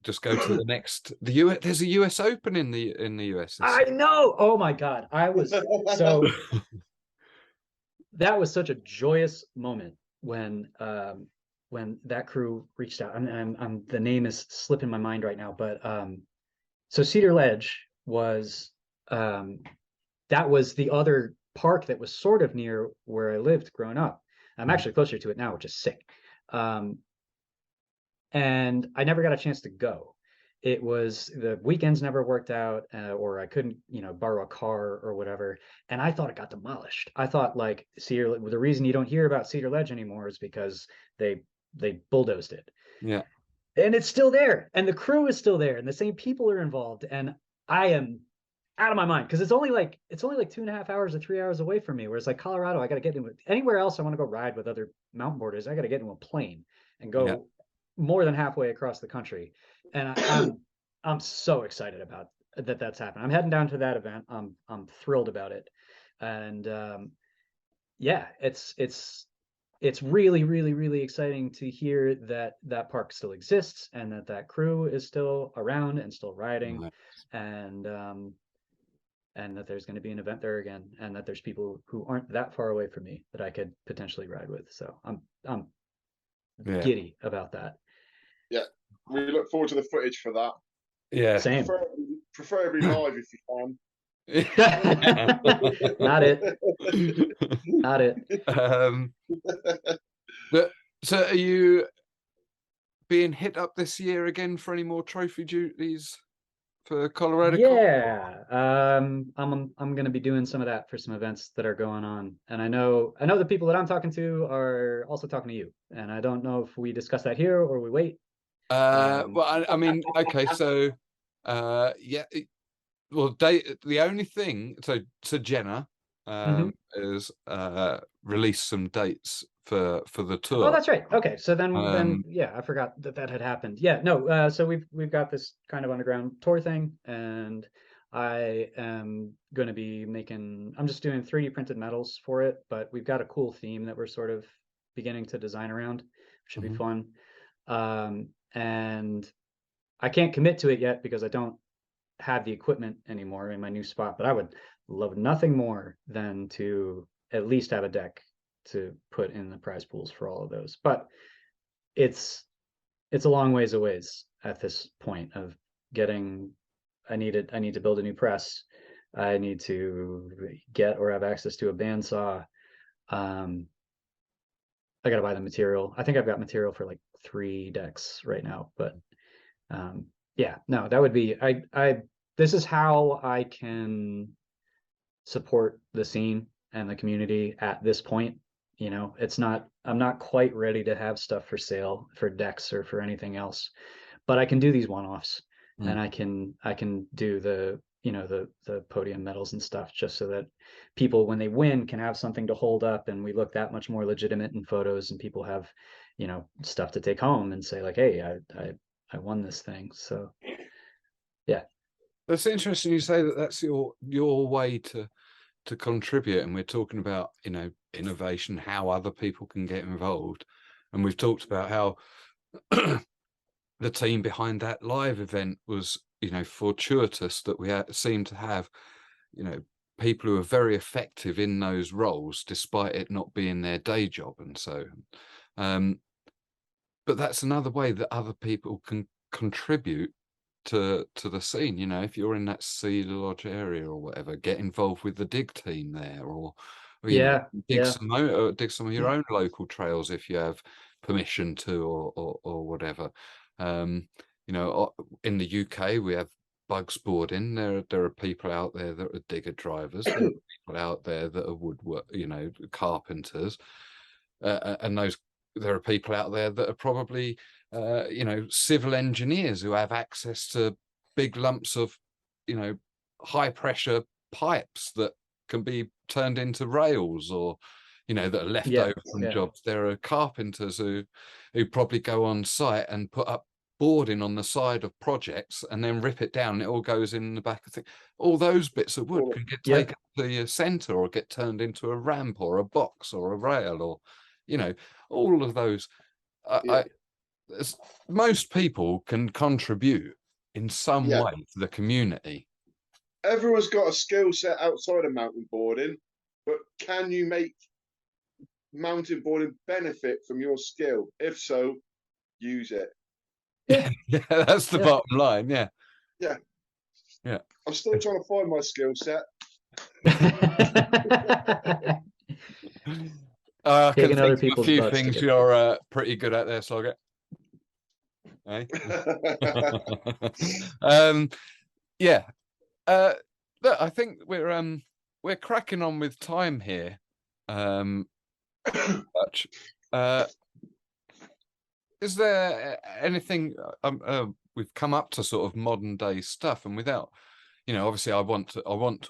Just go to the next. There's a US Open in the US this I year. know. Oh my God. That was such a joyous moment when when that crew reached out, I'm the name is slipping my mind right now, but so Cedar Ledge was that was the other park that was sort of near where I lived growing up. I'm actually closer to it now, which is sick. And I never got a chance to go. It was the weekends never worked out, or I couldn't, borrow a car or whatever. And I thought it got demolished. I thought like the reason you don't hear about Cedar Ledge anymore is because they bulldozed it. Yeah. And it's still there, and the crew is still there, and the same people are involved. And I am out of my mind because it's only like 2.5 hours or 3 hours away from me. Whereas like Colorado, I got to get into anywhere else I want to go ride with other mountain boarders. I got to get into a plane and go more than halfway across the country. And I'm so excited about that. That's happening. I'm heading down to that event. I'm thrilled about it. And yeah, it's really, really, really exciting to hear that that park still exists and that that crew is still around and still riding, and that there's going to be an event there again, and that there's people who aren't that far away from me that I could potentially ride with. So I'm giddy about that. Yeah, we look forward to the footage for that. Yeah, same. Preferably live if you can. Not it. Not it. So are you being hit up this year again for any more trophy duties for Colorado? Yeah, I'm going to be doing some of that for some events that are going on, and I know the people that I'm talking to are also talking to you, and I don't know if we discuss that here or we wait. Well, I mean, okay, so yeah. Well, the only thing, so Jenna is released some dates for the tour. Oh, that's right. Okay, so then yeah, I forgot that had happened. Yeah, no. So we've got this kind of underground tour thing, and I am going to be I'm just doing 3D printed metals for it, but we've got a cool theme that we're sort of beginning to design around, which should be fun. And I can't commit to it yet because I don't have the equipment anymore in my new spot, but I would love nothing more than to at least have a deck to put in the prize pools for all of those. But it's a long ways away at this point of getting. I need to build a new press. I need to get or have access to a bandsaw. I got to buy the material. I think I've got material for like 3 decks right now, but yeah, no, that would be this is how I can support the scene and the community at this point. I'm not quite ready to have stuff for sale for decks or for anything else, but I can do these one-offs, and I can do the the podium medals and stuff just so that people, when they win, can have something to hold up, and we look that much more legitimate in photos, and people have stuff to take home and say like, hey, I won this thing. So yeah, that's interesting you say that. That's your way to contribute, and we're talking about innovation, how other people can get involved, and we've talked about how the team behind that live event was fortuitous that we seem to have people who are very effective in those roles despite it not being their day job, and so but that's another way that other people can contribute to the scene. If you're in that Cedar Lodge area or whatever, get involved with the dig team there, or dig some of your own local trails if you have permission to, or whatever. In the UK we have bugs boarding. There are people out there that are digger drivers. There are people out there that are woodwork, carpenters, and there are people out there that are probably civil engineers who have access to big lumps of high pressure pipes that can be turned into rails, or that are left over from jobs. There are carpenters who probably go on site and put up boarding on the side of projects and then rip it down, and it all goes in the back of things. All those bits of wood can get taken to the center or get turned into a ramp or a box or a rail, or all of those. Most people can contribute in some way to the community. Everyone's got a skill set outside of mountain boarding, but can you make mountain boarding benefit from your skill? If so, use it. Yeah. Yeah, that's the bottom line. Yeah. Yeah. Yeah. I'm still trying to find my skill set. I can Taking other think of a people's few butts to things get you're pretty good at there, Sloggett. Eh? Yeah. Look, I think we're cracking on with time here. Much. Is there anything we've come up to sort of modern day stuff, and without, obviously I want to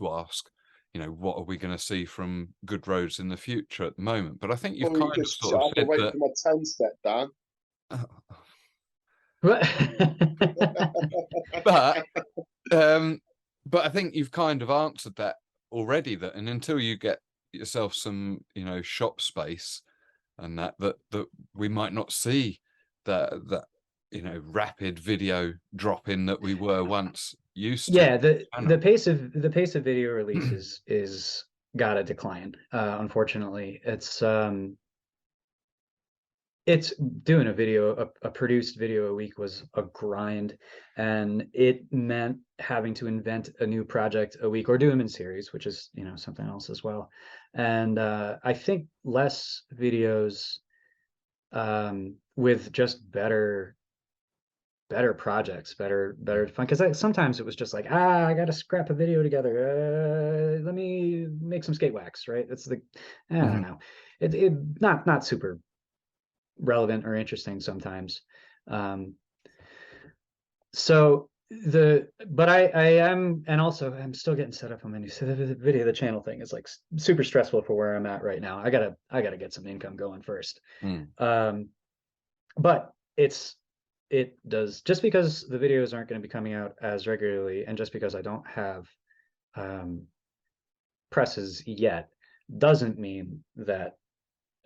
ask, what are we going to see from Good Roads in the future at the moment? But I think you've Oh, you kind of just sort of have to said wait that. for my 10 step, Dan. But but I think you've kind of answered that already, that and until you get yourself some shop space and that we might not see that rapid video drop in that we were once used to. Yeah, the pace of video releases is gotta decline. Unfortunately, it's doing a produced video a week was a grind, and it meant having to invent a new project a week or do them in series, which is something else as well. And I think less videos with just better projects, better fun. Because sometimes it was just like, I got to scrap a video together. Let me make some skate wax, right? It's the I don't know. It not super relevant or interesting sometimes. So but I am, and also I'm still getting set up on my new video. The channel thing is like super stressful for where I'm at right now. I gotta get some income going first. But it does, just because the videos aren't going to be coming out as regularly, and just because I don't have presses yet, doesn't mean that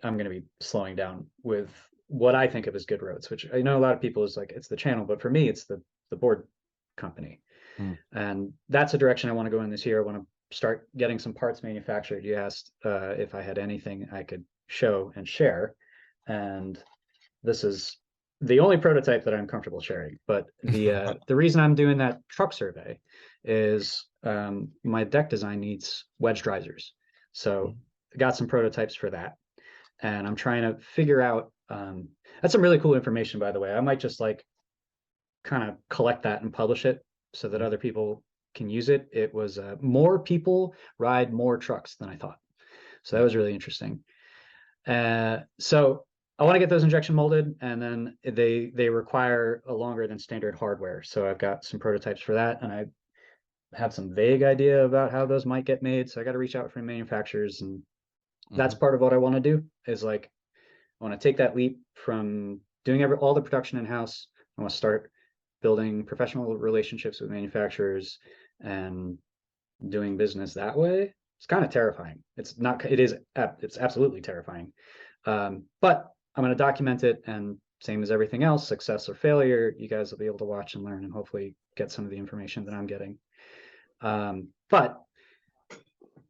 I'm going to be slowing down with what I think of as Good Roads, which I know a lot of people is like, it's the channel, but for me, it's the board company. And that's a direction I want to go in this year. I want to start getting some parts manufactured. You asked if I had anything I could show and share, and this is the only prototype that I'm comfortable sharing. But the reason I'm doing that truck survey is my deck design needs wedged risers. So I got some prototypes for that, and I'm trying to figure out. That's some really cool information, by the way. I might just like kind of collect that and publish it so that other people can use it. It was more people ride more trucks than I thought, so that was really interesting. So I want to get those injection molded, and then they require a longer than standard hardware. So I've got some prototypes for that, and I have some vague idea about how those might get made. So I got to reach out for manufacturers, and that's part of what I want to do. Is like, I want to take that leap from doing all the production in-house. I want to start building professional relationships with manufacturers and doing business that way. It's kind of terrifying. It's not. It's absolutely terrifying. But I'm going to document it, and same as everything else, success or failure, you guys will be able to watch and learn and hopefully get some of the information that I'm getting. But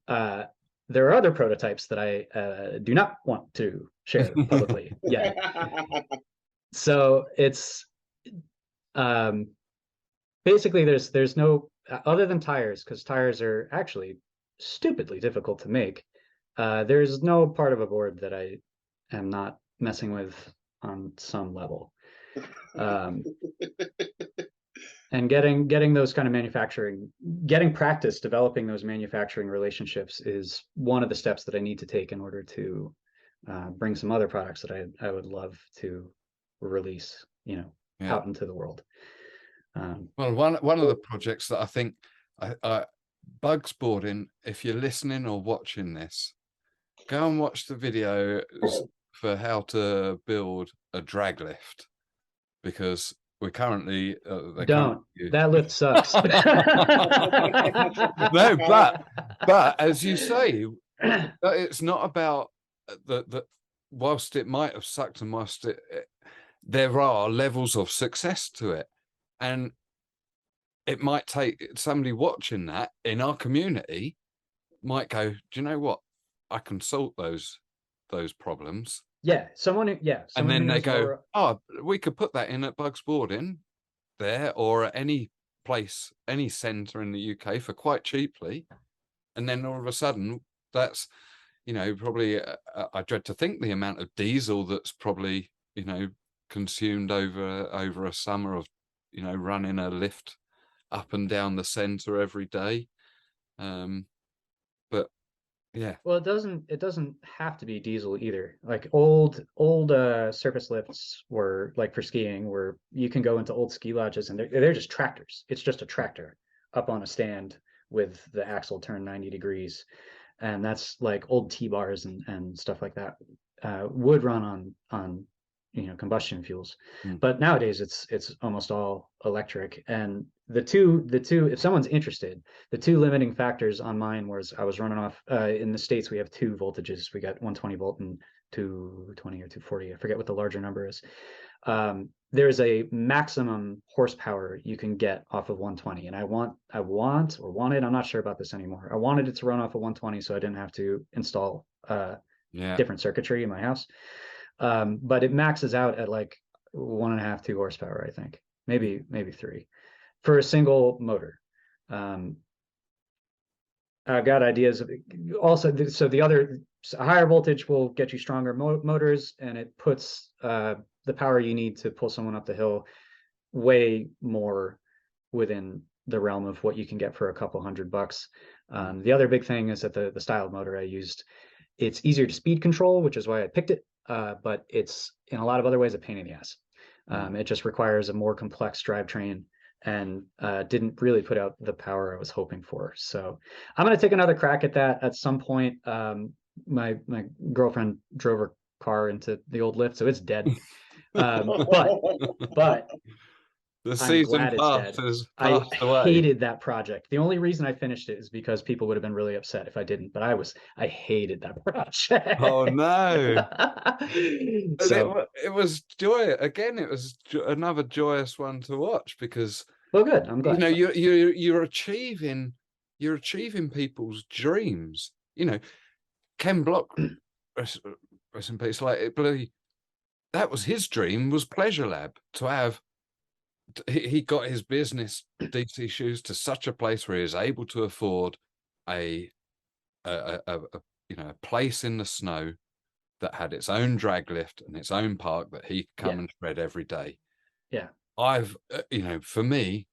there are other prototypes that I do not want to share publicly yet. So it's basically there's no, other than tires, because tires are actually stupidly difficult to make. There's no part of a board that I am not messing with on some level. And getting those kind of getting practice developing those manufacturing relationships is one of the steps that I need to take in order to bring some other products that I would love to release, out into the world. Well, one of the projects that I think Bugs Boarding, if you're listening or watching this, go and watch the video for how to build a drag lift, because we're currently that lift sucks. No, but as you say, it's not about the whilst it might have sucked, and whilst there are levels of success to it, and it might take somebody watching that in our community might go, do you know what? I can sort those those problems. Yeah, someone who And someone who then they knows go, more. oh, we could put that in at Bug Sporting there, or at any place, any centre in the UK for quite cheaply. And then all of a sudden, that's, you know, probably, I dread to think the amount of diesel that's probably, you know, consumed over a summer of, you know, running a lift up and down the centre every day. But yeah. Well, it doesn't have to be diesel either. Like old surface lifts were like for skiing, where you can go into old ski lodges and they're just tractors. It's just a tractor up on a stand with the axle turned 90 degrees. And that's like old T-bars and stuff like that. Would run on combustion fuels. But nowadays it's almost all electric. And the two, if someone's interested, the two limiting factors on mine was I was running off, in the States we have two voltages. We got 120 volt and 220 or 240. I forget what the larger number is. There's a maximum horsepower you can get off of 120, and I wanted, I'm not sure about this anymore. I wanted it to run off of 120 so I didn't have to install different circuitry in my house. But it maxes out at like 1.5, 2 horsepower, I think, maybe 3 for a single motor. I've got ideas of also. So the other higher voltage will get you stronger motors, and it puts the power you need to pull someone up the hill way more within the realm of what you can get for a couple $100. The other big thing is that the style of motor I used, it's easier to speed control, which is why I picked it. But it's in a lot of other ways a pain in the ass. It just requires a more complex drivetrain, and didn't really put out the power I was hoping for. So I'm going to take another crack at that at some point. My girlfriend drove her car into the old lift, so it's dead. But the season passed away. Hated that project. The only reason I finished it is because people would have been really upset if I didn't. But I hated that project. Oh no! So it was joy again. It was another joyous one to watch because. Well, good. I'm glad. You know, you're achieving people's dreams. You know, Ken Block, rest in peace. Like, that was his dream, was Pleasure Lab, to have. He got his business DC shoes to such a place where he was able to afford a place in the snow that had its own drag lift and its own park that he could come and shred every day. Yeah, I've for me,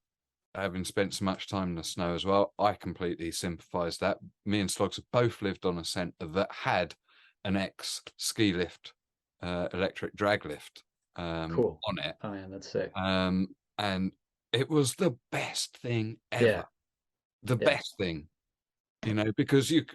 having spent so much time in the snow as well, I completely sympathise that. Me and Slogs have both lived on a centre that had an ex ski lift, electric drag lift cool. on it. Oh man, that's sick. And it was the best thing ever. Yeah. The best thing, you know, because you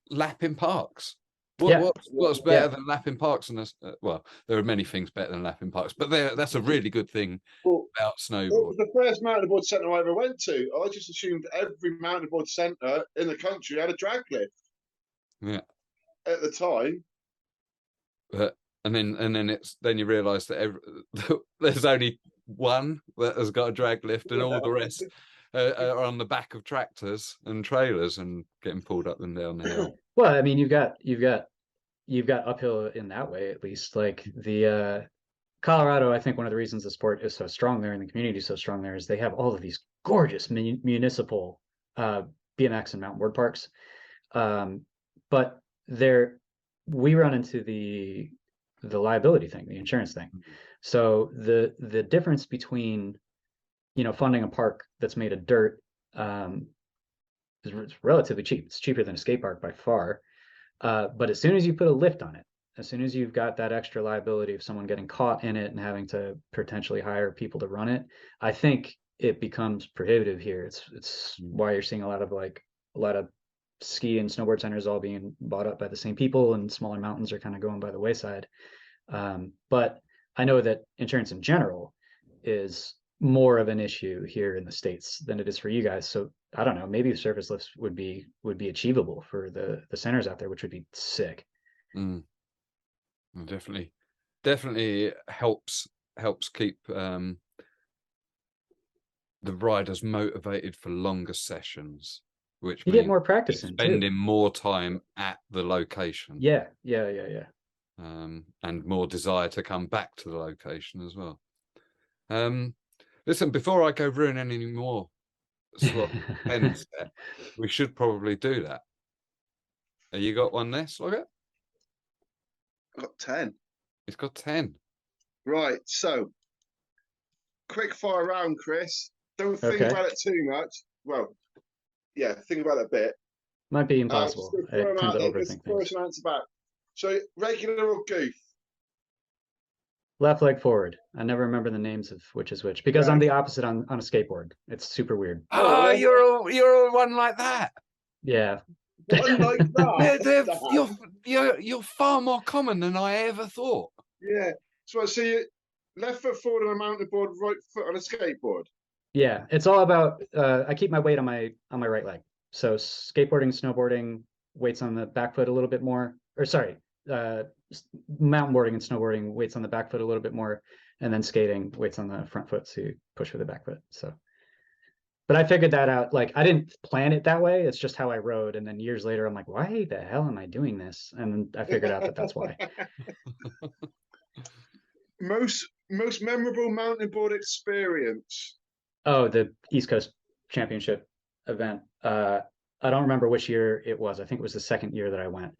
lapping parks. What's better than lapping parks? And well, there are many things better than lapping parks, but that's a really good thing about snowboard. It was the first mountainboard centre I ever went to. I just assumed every mountainboard centre in the country had a drag lift. Yeah. At the time. And then you realise that there's only one that has got a drag lift, and all the rest are on the back of tractors and trailers and getting pulled up and down the hill. Well, I mean, you've got uphill in that way, at least. Like the Colorado, I think one of the reasons the sport is so strong there and the community is so strong there is they have all of these gorgeous municipal BMX and mountain board parks. But we run into the liability thing, the insurance thing. So the difference between, funding a park that's made of dirt is relatively cheap. It's cheaper than a skate park by far. But as soon as you put a lift on it, as soon as you've got that extra liability of someone getting caught in it and having to potentially hire people to run it, I think it becomes prohibitive here. It's why you're seeing a lot of ski and snowboard centers all being bought up by the same people, and smaller mountains are kind of going by the wayside. But I know that insurance in general is more of an issue here in the States than it is for you guys. So I don't know, maybe the surface lifts would be achievable for the centers out there, which would be sick. Definitely helps keep the riders motivated for longer sessions, which you get more practice in spending more time at the location. Yeah. and more desire to come back to the location as well. Listen, before I go ruin any more slot 10 set, we should probably do that. You got one there, Slogger? I've got 10. He's got 10. Right, so quick fire round, Chris. Don't think Okay. about it too much. Well, yeah, think about it a bit. Might be impossible. Just I throw 'em tend out to there, overthink just throw things. some answer back. So regular or goof? Left leg forward. I never remember the names of which is which because I'm Right. the opposite on a skateboard. It's super weird. Oh, Oh. you're all one like that. Yeah. One like that. You're far more common than I ever thought. Yeah. So you left foot forward on a mountain board, right foot on a skateboard. Yeah. It's all about I keep my weight on my right leg. So skateboarding, snowboarding, weights on the back foot a little bit more. Or sorry, mountainboarding and snowboarding, weights on the back foot a little bit more, and then skating, weights on the front foot to push for the back foot. So, but I figured that out. Like I didn't plan it that way. It's just how I rode. And then years later, I'm like, why the hell am I doing this? And I figured out that that's why. Most memorable mountain board experience. Oh, the East Coast Championship event. I don't remember which year it was. I think it was the second year that I went.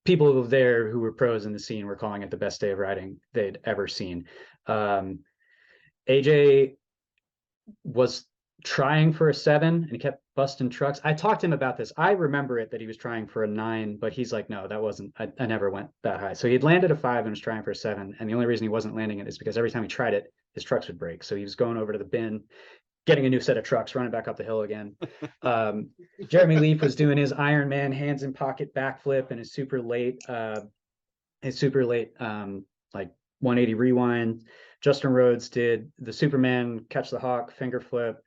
People there who were pros in the scene were calling it the best day of riding they'd ever seen. AJ was trying for a 7 and he kept busting trucks. I talked to him about this. I remember it that he was trying for a 9, but he's like, no, that wasn't, I never went that high. So he'd landed a 5 and was trying for a 7. And the only reason he wasn't landing it is because every time he tried it, his trucks would break. So he was going over to the bin, getting a new set of trucks, running back up the hill again. Jeremy Leaf was doing his Iron Man hands in pocket backflip and his super late like 180 rewind. Justin Rhodes did the Superman catch the hawk finger flip.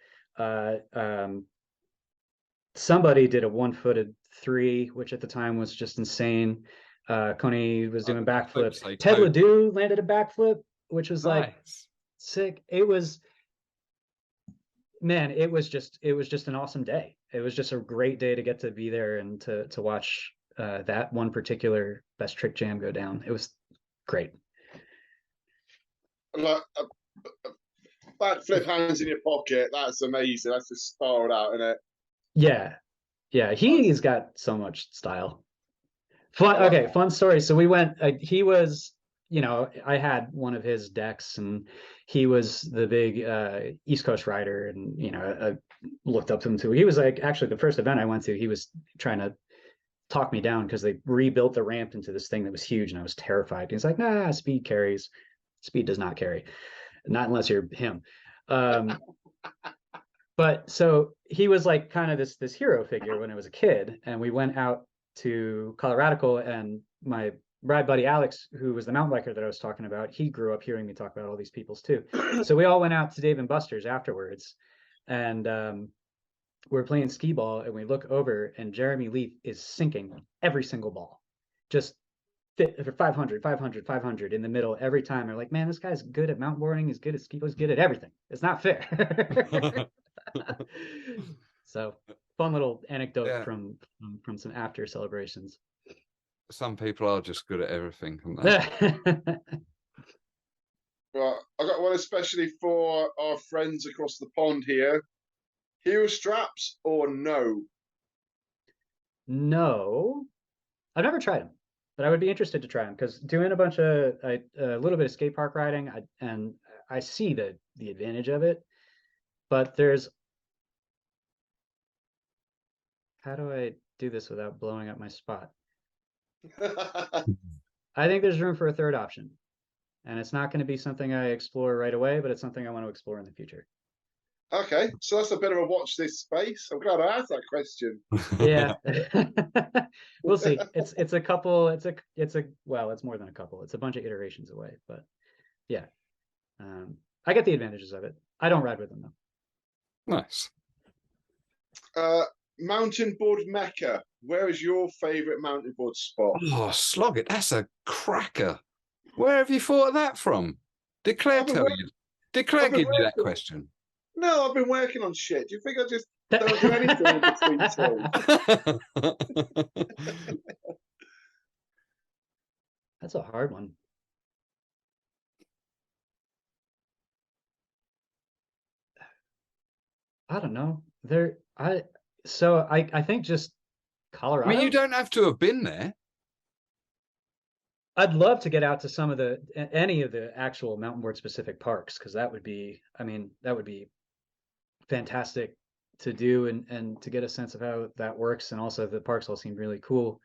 Somebody did a 1-footed 3, which at the time was just insane. Coney was doing backflips. Ted Ledoux landed a backflip, which was like sick. It was just an awesome day. It was just a great day to get to be there and to watch that one particular best trick jam go down. It was great. Like backflip hands in your pocket. That's amazing. That's just starred out, isn't it? Yeah. He's got so much style. Fun story. So we went. He was, I had one of his decks, and he was the big East Coast rider, and I looked up to him too. He was like actually the first event I went to. He was trying to talk me down because they rebuilt the ramp into this thing that was huge, and I was terrified. He's like, nah, speed carries. Speed does not carry, not unless you're him. But so he was like kind of this hero figure when I was a kid, and we went out to Colorado, and my ride buddy Alex, who was the mountain biker that I was talking about, he grew up hearing me talk about all these peoples too. So we all went out to Dave and Buster's afterwards, and we're playing skee ball, and we look over, and Jeremy Leaf is sinking every single ball, just for 500, 500, 500 in the middle every time. They're like, man, this guy's good at mountain boarding, he's good at ski ball, he's good at everything. It's not fair. So fun little anecdote from some after celebrations. Some people are just good at everything, aren't they? Right, I got one especially for our friends across the pond here. Heel straps or no? No, I've never tried them, but I would be interested to try them because doing a little bit of skate park riding, I see the advantage of it, but how do I do this without blowing up my spot? I think there's room for a third option, and it's not going to be something I explore right away, but it's something I want to explore in the future. Okay, so that's a bit of a watch this space. I'm glad I asked that question. Yeah. We'll see. It's a couple. Well, it's more than a couple. It's a bunch of iterations away, but yeah, I get the advantages of it. I don't ride with them though. Nice. Mountain board Mecca. Where is your favorite mountain board spot? Oh, slog it. That's a cracker. Where have you thought of that from? Declare gave you that question. No, I've been working on shit. Do you think I just don't do anything in between two? That's a hard one. I don't know. I think just I mean, you Colorado. don't have to have been there. I'd love to get out to some of any of the actual mountain board specific parks, because that would be, I mean, that would be fantastic to do, and to get a sense of how that works. And also the parks all seem really cool.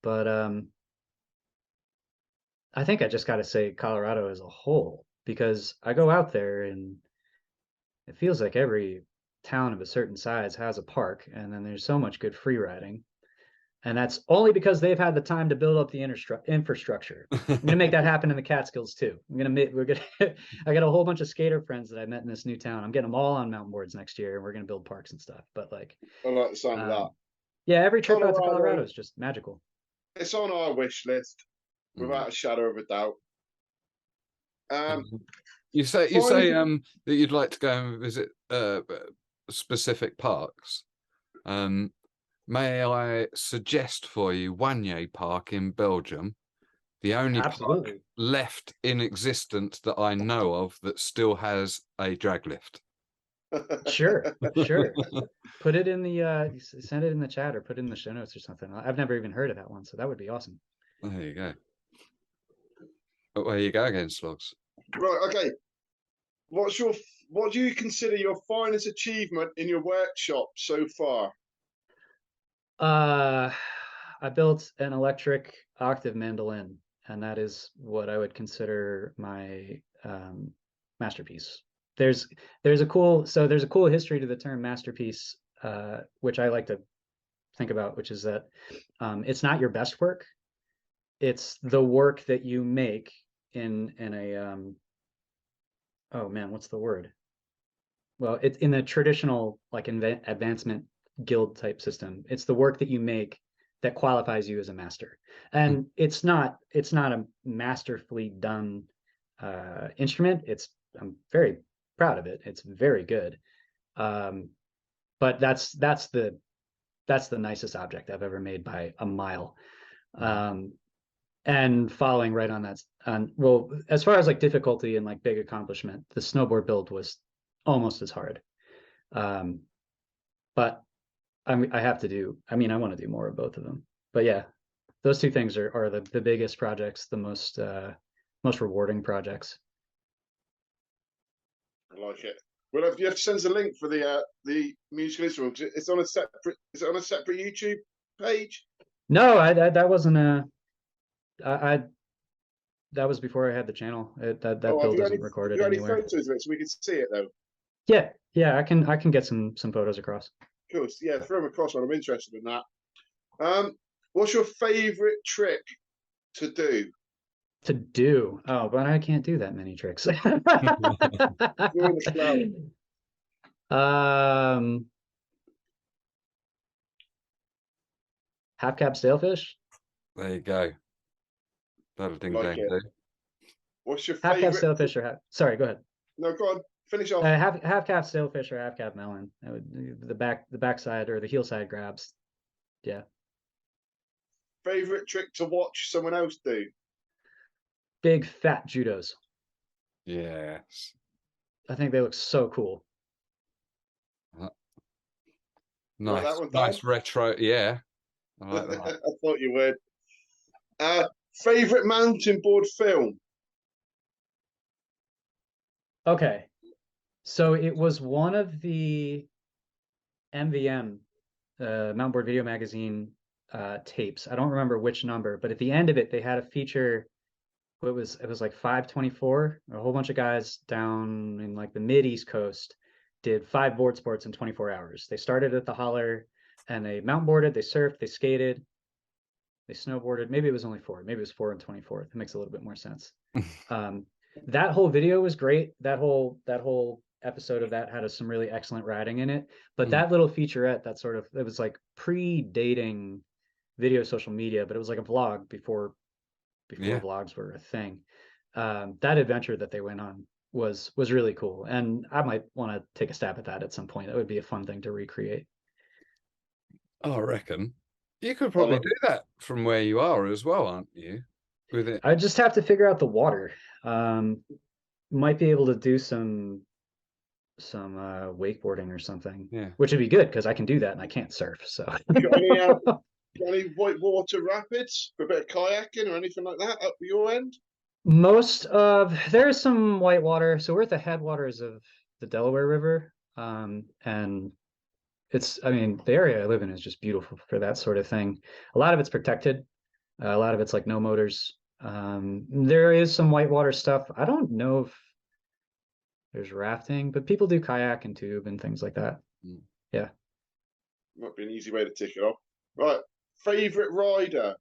But I think I just got to say Colorado as a whole, because I go out there and it feels like every town of a certain size has a park, and then there's so much good free riding. And that's only because they've had the time to build up the infrastructure. I'm gonna make that happen in the Catskills too. We're gonna I got a whole bunch of skater friends that I met in this new town. I'm getting them all on mountain boards next year, and we're gonna build parks and stuff. But like, I like the sound of that. yeah, every trip out to Colorado, Colorado is just magical. it's on our wish list without a shadow of a doubt. You say that you'd like to go and visit specific parks. May I suggest for you Wanye Park in Belgium, the only Absolutely. park left in existence that I know of that still has a drag lift. Sure. Put it in the send it in the chat, or put it in the show notes or something. I've never even heard of that one, so that would be awesome. There you go. But where you go again, Slogs? Right, okay. What do you consider your finest achievement in your workshop so far? I built an electric octave mandolin, and that is what I would consider my masterpiece. There's a cool history to the term masterpiece, which I like to think about, which is that it's not your best work, it's the work that you make in a oh man, what's the word? Well, it's in a traditional like advancement guild type system. It's the work that you make that qualifies you as a master. And it's not a masterfully done instrument. I'm very proud of it. It's very good. But that's the nicest object I've ever made by a mile. And following right on that, well, as far as like difficulty and like big accomplishment, the snowboard build was almost as hard. But I want to do more of both of them. But yeah, those two things are the biggest projects, the most rewarding projects. I like it. Well, you have to send us a link for the musical instrument. It's on a separate. Is it on a separate YouTube page? No, that wasn't that was before I had the channel. That build isn't recorded anywhere. Have you got any photos of it so we can see it though? Yeah, I can get some photos across. Cool. Yeah, throw them across when I'm interested in that. What's your favorite trick to do? Oh, but I can't do that many tricks. Half cab sailfish. There you go. That'll ding Like dang it. do. What's your half favorite cab sailfish or sorry, go ahead. No, go on. Finish off. Half cab sailfish or half cab melon. That would the backside or the heel side grabs. Yeah. Favorite trick to watch someone else do? Big fat judos. Yes. I think they look so cool. Nice, nice retro. Yeah, I like that. I thought you would. Favorite mountain board film? Okay, so it was one of the MVM, Mountain Board Video Magazine tapes. I don't remember which number, but at the end of it, they had a feature. It was like 524. A whole bunch of guys down in like the mid East Coast did 5 board sports in 24 hours. They started at the holler and they mountain boarded, they surfed, they skated, they snowboarded. Maybe it was only 4. Maybe it was 4 and 24. It makes a little bit more sense. That whole video was great. That whole episode of that had some really excellent riding in it. But that little featurette, it was like predating video social media, but it was like a vlog before vlogs were a thing. That adventure that they went on was really cool, and I might want to take a stab at that at some point. That would be a fun thing to recreate. I reckon you could probably do that from where you are as well, aren't you? with it. I just have to figure out the water. Might be able to do some wakeboarding or something, Yeah. which would be good because I can do that and I can't surf. So Got any whitewater rapids for a bit of kayaking or anything like that up your end? There's some white water. So we're at the headwaters of the Delaware River. And I mean, the area I live in is just beautiful for that sort of thing. A lot of it's protected. A lot of it's like no motors. There is some whitewater stuff. I don't know if there's rafting, but people do kayak and tube and things like that. Yeah. Might be an easy way to tick it off. Right. Favorite rider?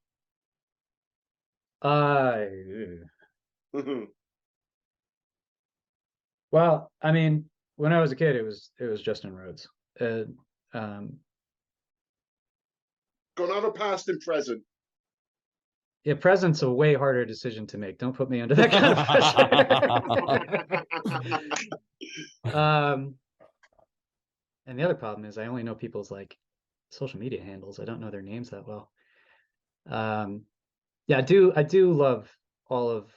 Well, I mean, when I was a kid, it was Justin Rhodes. Um, Got another past and present. Yeah, present's a way harder decision to make. Don't put me under that kind of pressure. And the other problem is I only know people's like social media handles. I don't know their names that well. Yeah, I do love all of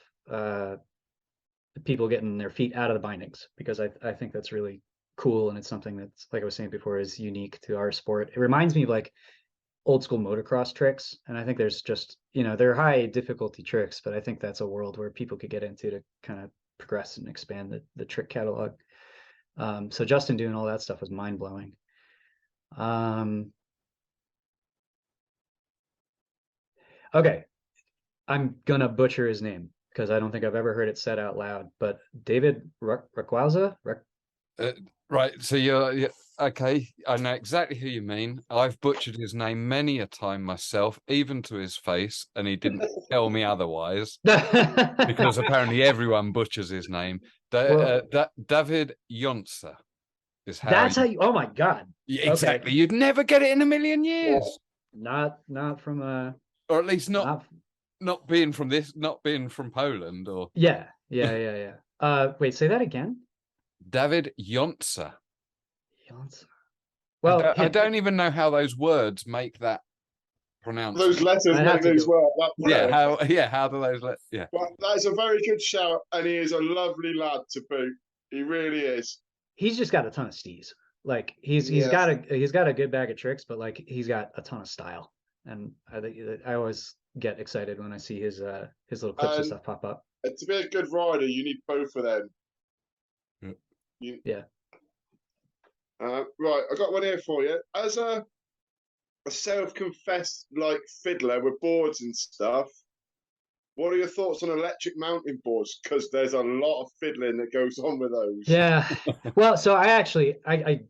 people getting their feet out of the bindings because I think that's really cool, and it's something that's, like I was saying before, is unique to our sport. It reminds me of like old school motocross tricks, and I think there's just, they're high difficulty tricks, but I think that's a world where people could get into to kind of progress and expand the trick catalog. So Justin doing all that stuff was mind-blowing. Okay, I'm gonna butcher his name because I don't think I've ever heard it said out loud, but David Rayquaza? Right, so you're okay. I know exactly who you mean. I've butchered his name many a time myself, even to his face, and he didn't tell me otherwise because apparently everyone butchers his name. David Jonsa is how. That's how you. Oh my God! Exactly. Okay. You'd never get it in a million years. Not from or at least not being from Poland or. Yeah. Wait, say that again. David Jonsa. Well, I don't even know how those words make that pronounced. Those letters make those words. How do those But that's a very good shout, and he is a lovely lad to boot. He really is. He's just got a ton of steez. Like he's got a good bag of tricks, but like he's got a ton of style. And I think I always get excited when I see his little clips and stuff pop up. To be a good rider, you need both of them. Yeah. Right, I got one here for you. As a self-confessed like fiddler with boards and stuff, what are your thoughts on electric mountain boards? Because there's a lot of fiddling that goes on with those. Yeah. Well, so I actually I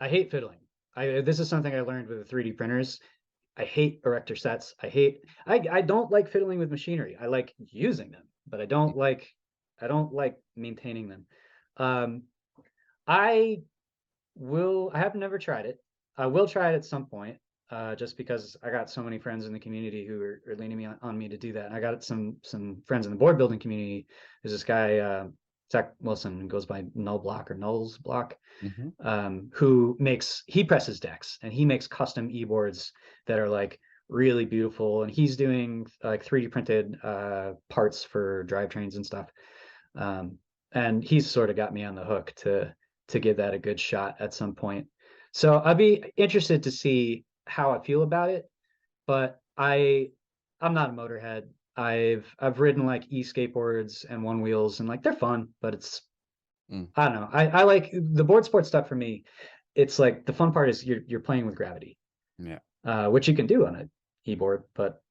hate fiddling. This is something I learned with the 3D printers. I hate erector sets. I don't like fiddling with machinery. I like using them, but I don't like maintaining them. I have never tried it. I will try it at some point, just because I got so many friends in the community who are leaning on me to do that. And I got some friends in the board building community. There's this guy, Zach Wilson, who goes by Null's Block, who presses decks, and he makes custom e-boards that are like really beautiful. And he's doing like 3D printed parts for drivetrains and stuff. And he's sort of got me on the hook to give that a good shot at some point. So I'd be interested to see how I feel about it, but I'm not a motorhead. I've ridden like e-skateboards and one wheels, and like they're fun, but it's I don't know. I like the board sport stuff. For me, it's like the fun part is you're playing with gravity. Yeah. Which you can do on an e-board, but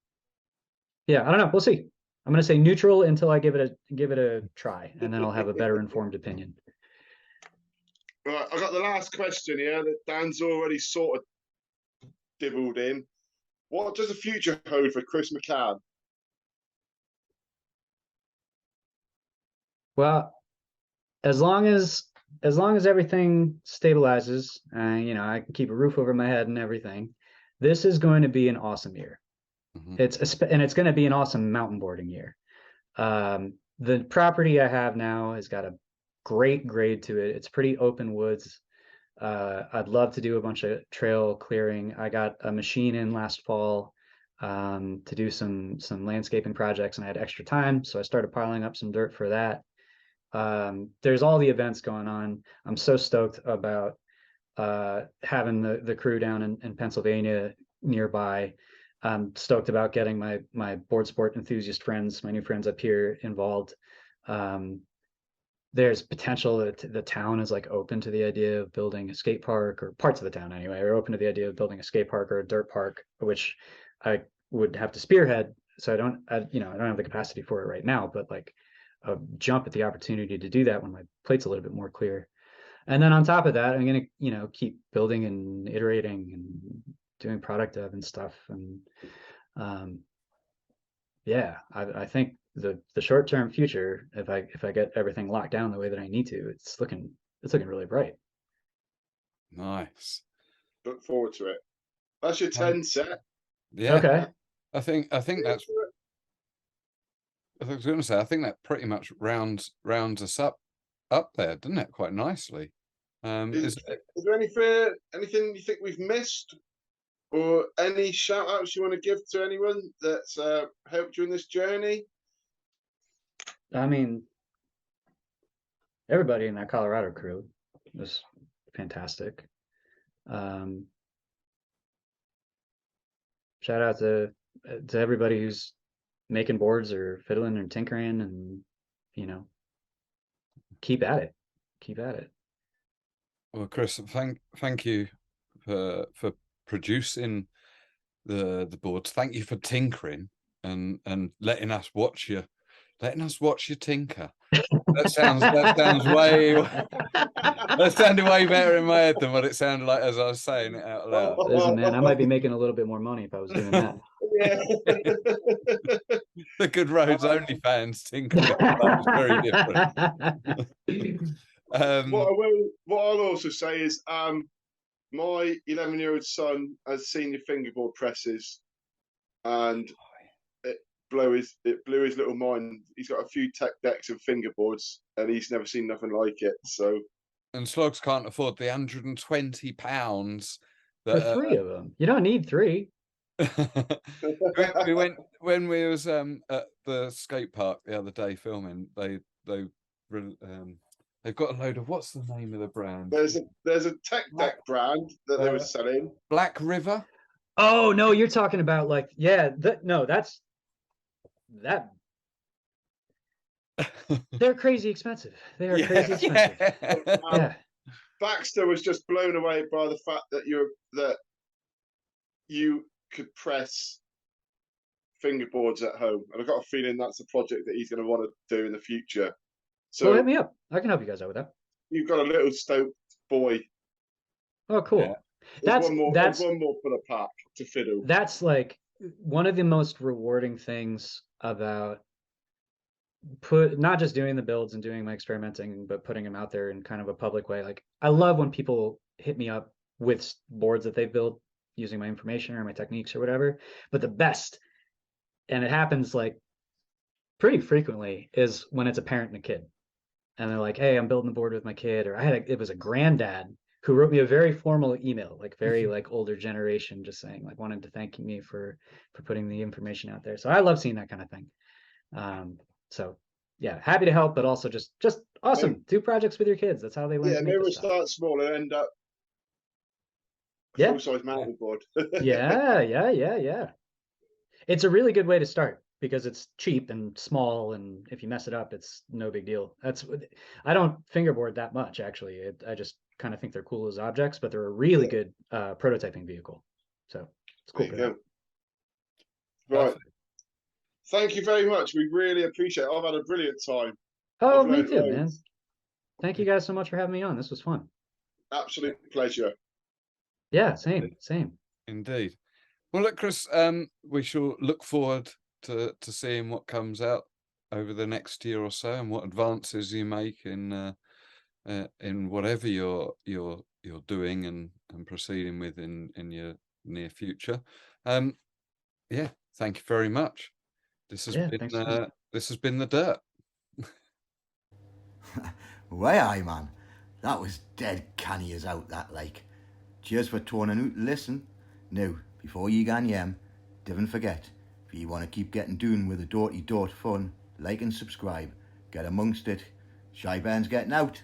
yeah, I don't know. We'll see. I'm gonna say neutral until I give it a try, and then I'll have a better informed opinion. Right, I got the last question here that Dan's already sort of dibbled in. What does the future hold for Chris McCann? Well, as long as everything stabilizes, I can keep a roof over my head and everything, this is going to be an awesome year. It's going to be an awesome mountain boarding year. The property I have now has got a great grade to it. It's pretty open woods. I'd love to do a bunch of trail clearing. I got a machine in last fall. to do some landscaping projects, and I had extra time, so I started piling up some dirt for that. There's all the events going on. I'm so stoked about having the crew down in Pennsylvania nearby. I'm stoked about getting my board sport enthusiast friends, my new friends up here involved. There's potential that the town is like open to the idea of building a skate park, or parts of the town anyway, are open to the idea of building a skate park or a dirt park, which I would have to spearhead. So I don't have the capacity for it right now, but like a jump at the opportunity to do that when my plate's a little bit more clear. And then on top of that, I'm going to, keep building and iterating and doing product dev and stuff. And I think the short-term future, if I get everything locked down the way that I need to, it's looking really bright. Nice. Look forward to it. That's your 10 set. Yeah. Okay. I think that's. I was going to say, I think that pretty much rounds us up there, doesn't it? Quite nicely. Is there anything you think we've missed, or any shout outs you want to give to anyone that's helped you in this journey? I mean, everybody in that Colorado crew was fantastic. Shout out to everybody who's making boards or fiddling or tinkering, and keep at it. Well, Chris, thank you for producing the boards. Thank you for tinkering and letting us watch you tinker. That sounded way better in my head than what it sounded like as I was saying it out loud. Listen, man, I might be making a little bit more money if I was doing that. Yeah. The Good Roads Only fans tinkering. That was very different. What I'll also say is, my 11-year-old son has seen your fingerboard presses, and it blew his little mind. He's got a few tech decks and fingerboards, and he's never seen nothing like it. So, and Slogs can't afford the £120 for 3 of them. You don't need 3. we went when we was at the skate park the other day filming. They've got a load of, what's the name of the brand? There's a tech deck brand that they were selling. Black River. Oh no, you're talking about like that's that. They're crazy expensive. They are crazy expensive. Yeah. Baxter was just blown away by the fact that you could press fingerboards at home, and I've got a feeling that's a project that he's going to want to do in the future. So hit me up. I can help you guys out with that. You've got a little stoked boy. Oh, cool. Yeah. That's one more for the pack to fiddle. That's like one of the most rewarding things about not just doing the builds and doing my experimenting, but putting them out there in kind of a public way. Like, I love when people hit me up with boards that they've built using my information or my techniques or whatever. But the best, and it happens like pretty frequently, is when it's a parent and a kid. And they're like, hey, I'm building a board with my kid. Or it was a granddad who wrote me a very formal email, like very like older generation, just saying, like, wanted to thank me for putting the information out there. So I love seeing that kind of thing. So yeah, happy to help, but also just awesome. Do projects with your kids. That's how they learn. Yeah, never start small and end up full-size mountain board. Yeah. It's a really good way to start because it's cheap and small, and if you mess it up, it's no big deal. I don't fingerboard that much, actually. I just kind of think they're cool as objects, but they're a really good prototyping vehicle. So it's cool. Right. Thank you very much. We really appreciate it. I've had a brilliant time. Oh, me too, man. Thank you guys so much for having me on. This was fun. Absolute pleasure. Yeah, same. Indeed. Well, look, Chris, we shall look forward to seeing what comes out over the next year or so, and what advances you make in whatever you're doing and proceeding with in your near future. Yeah, thank you very much. This has been the Dirt. Way aye, man. That was dead canny as out, that like. Cheers for tuning out to listen. Now, before you gan yem, Don't forget, if you want to keep getting doing with the Dorty Dort fun, like and subscribe. Get amongst it. Shy Ben's getting out.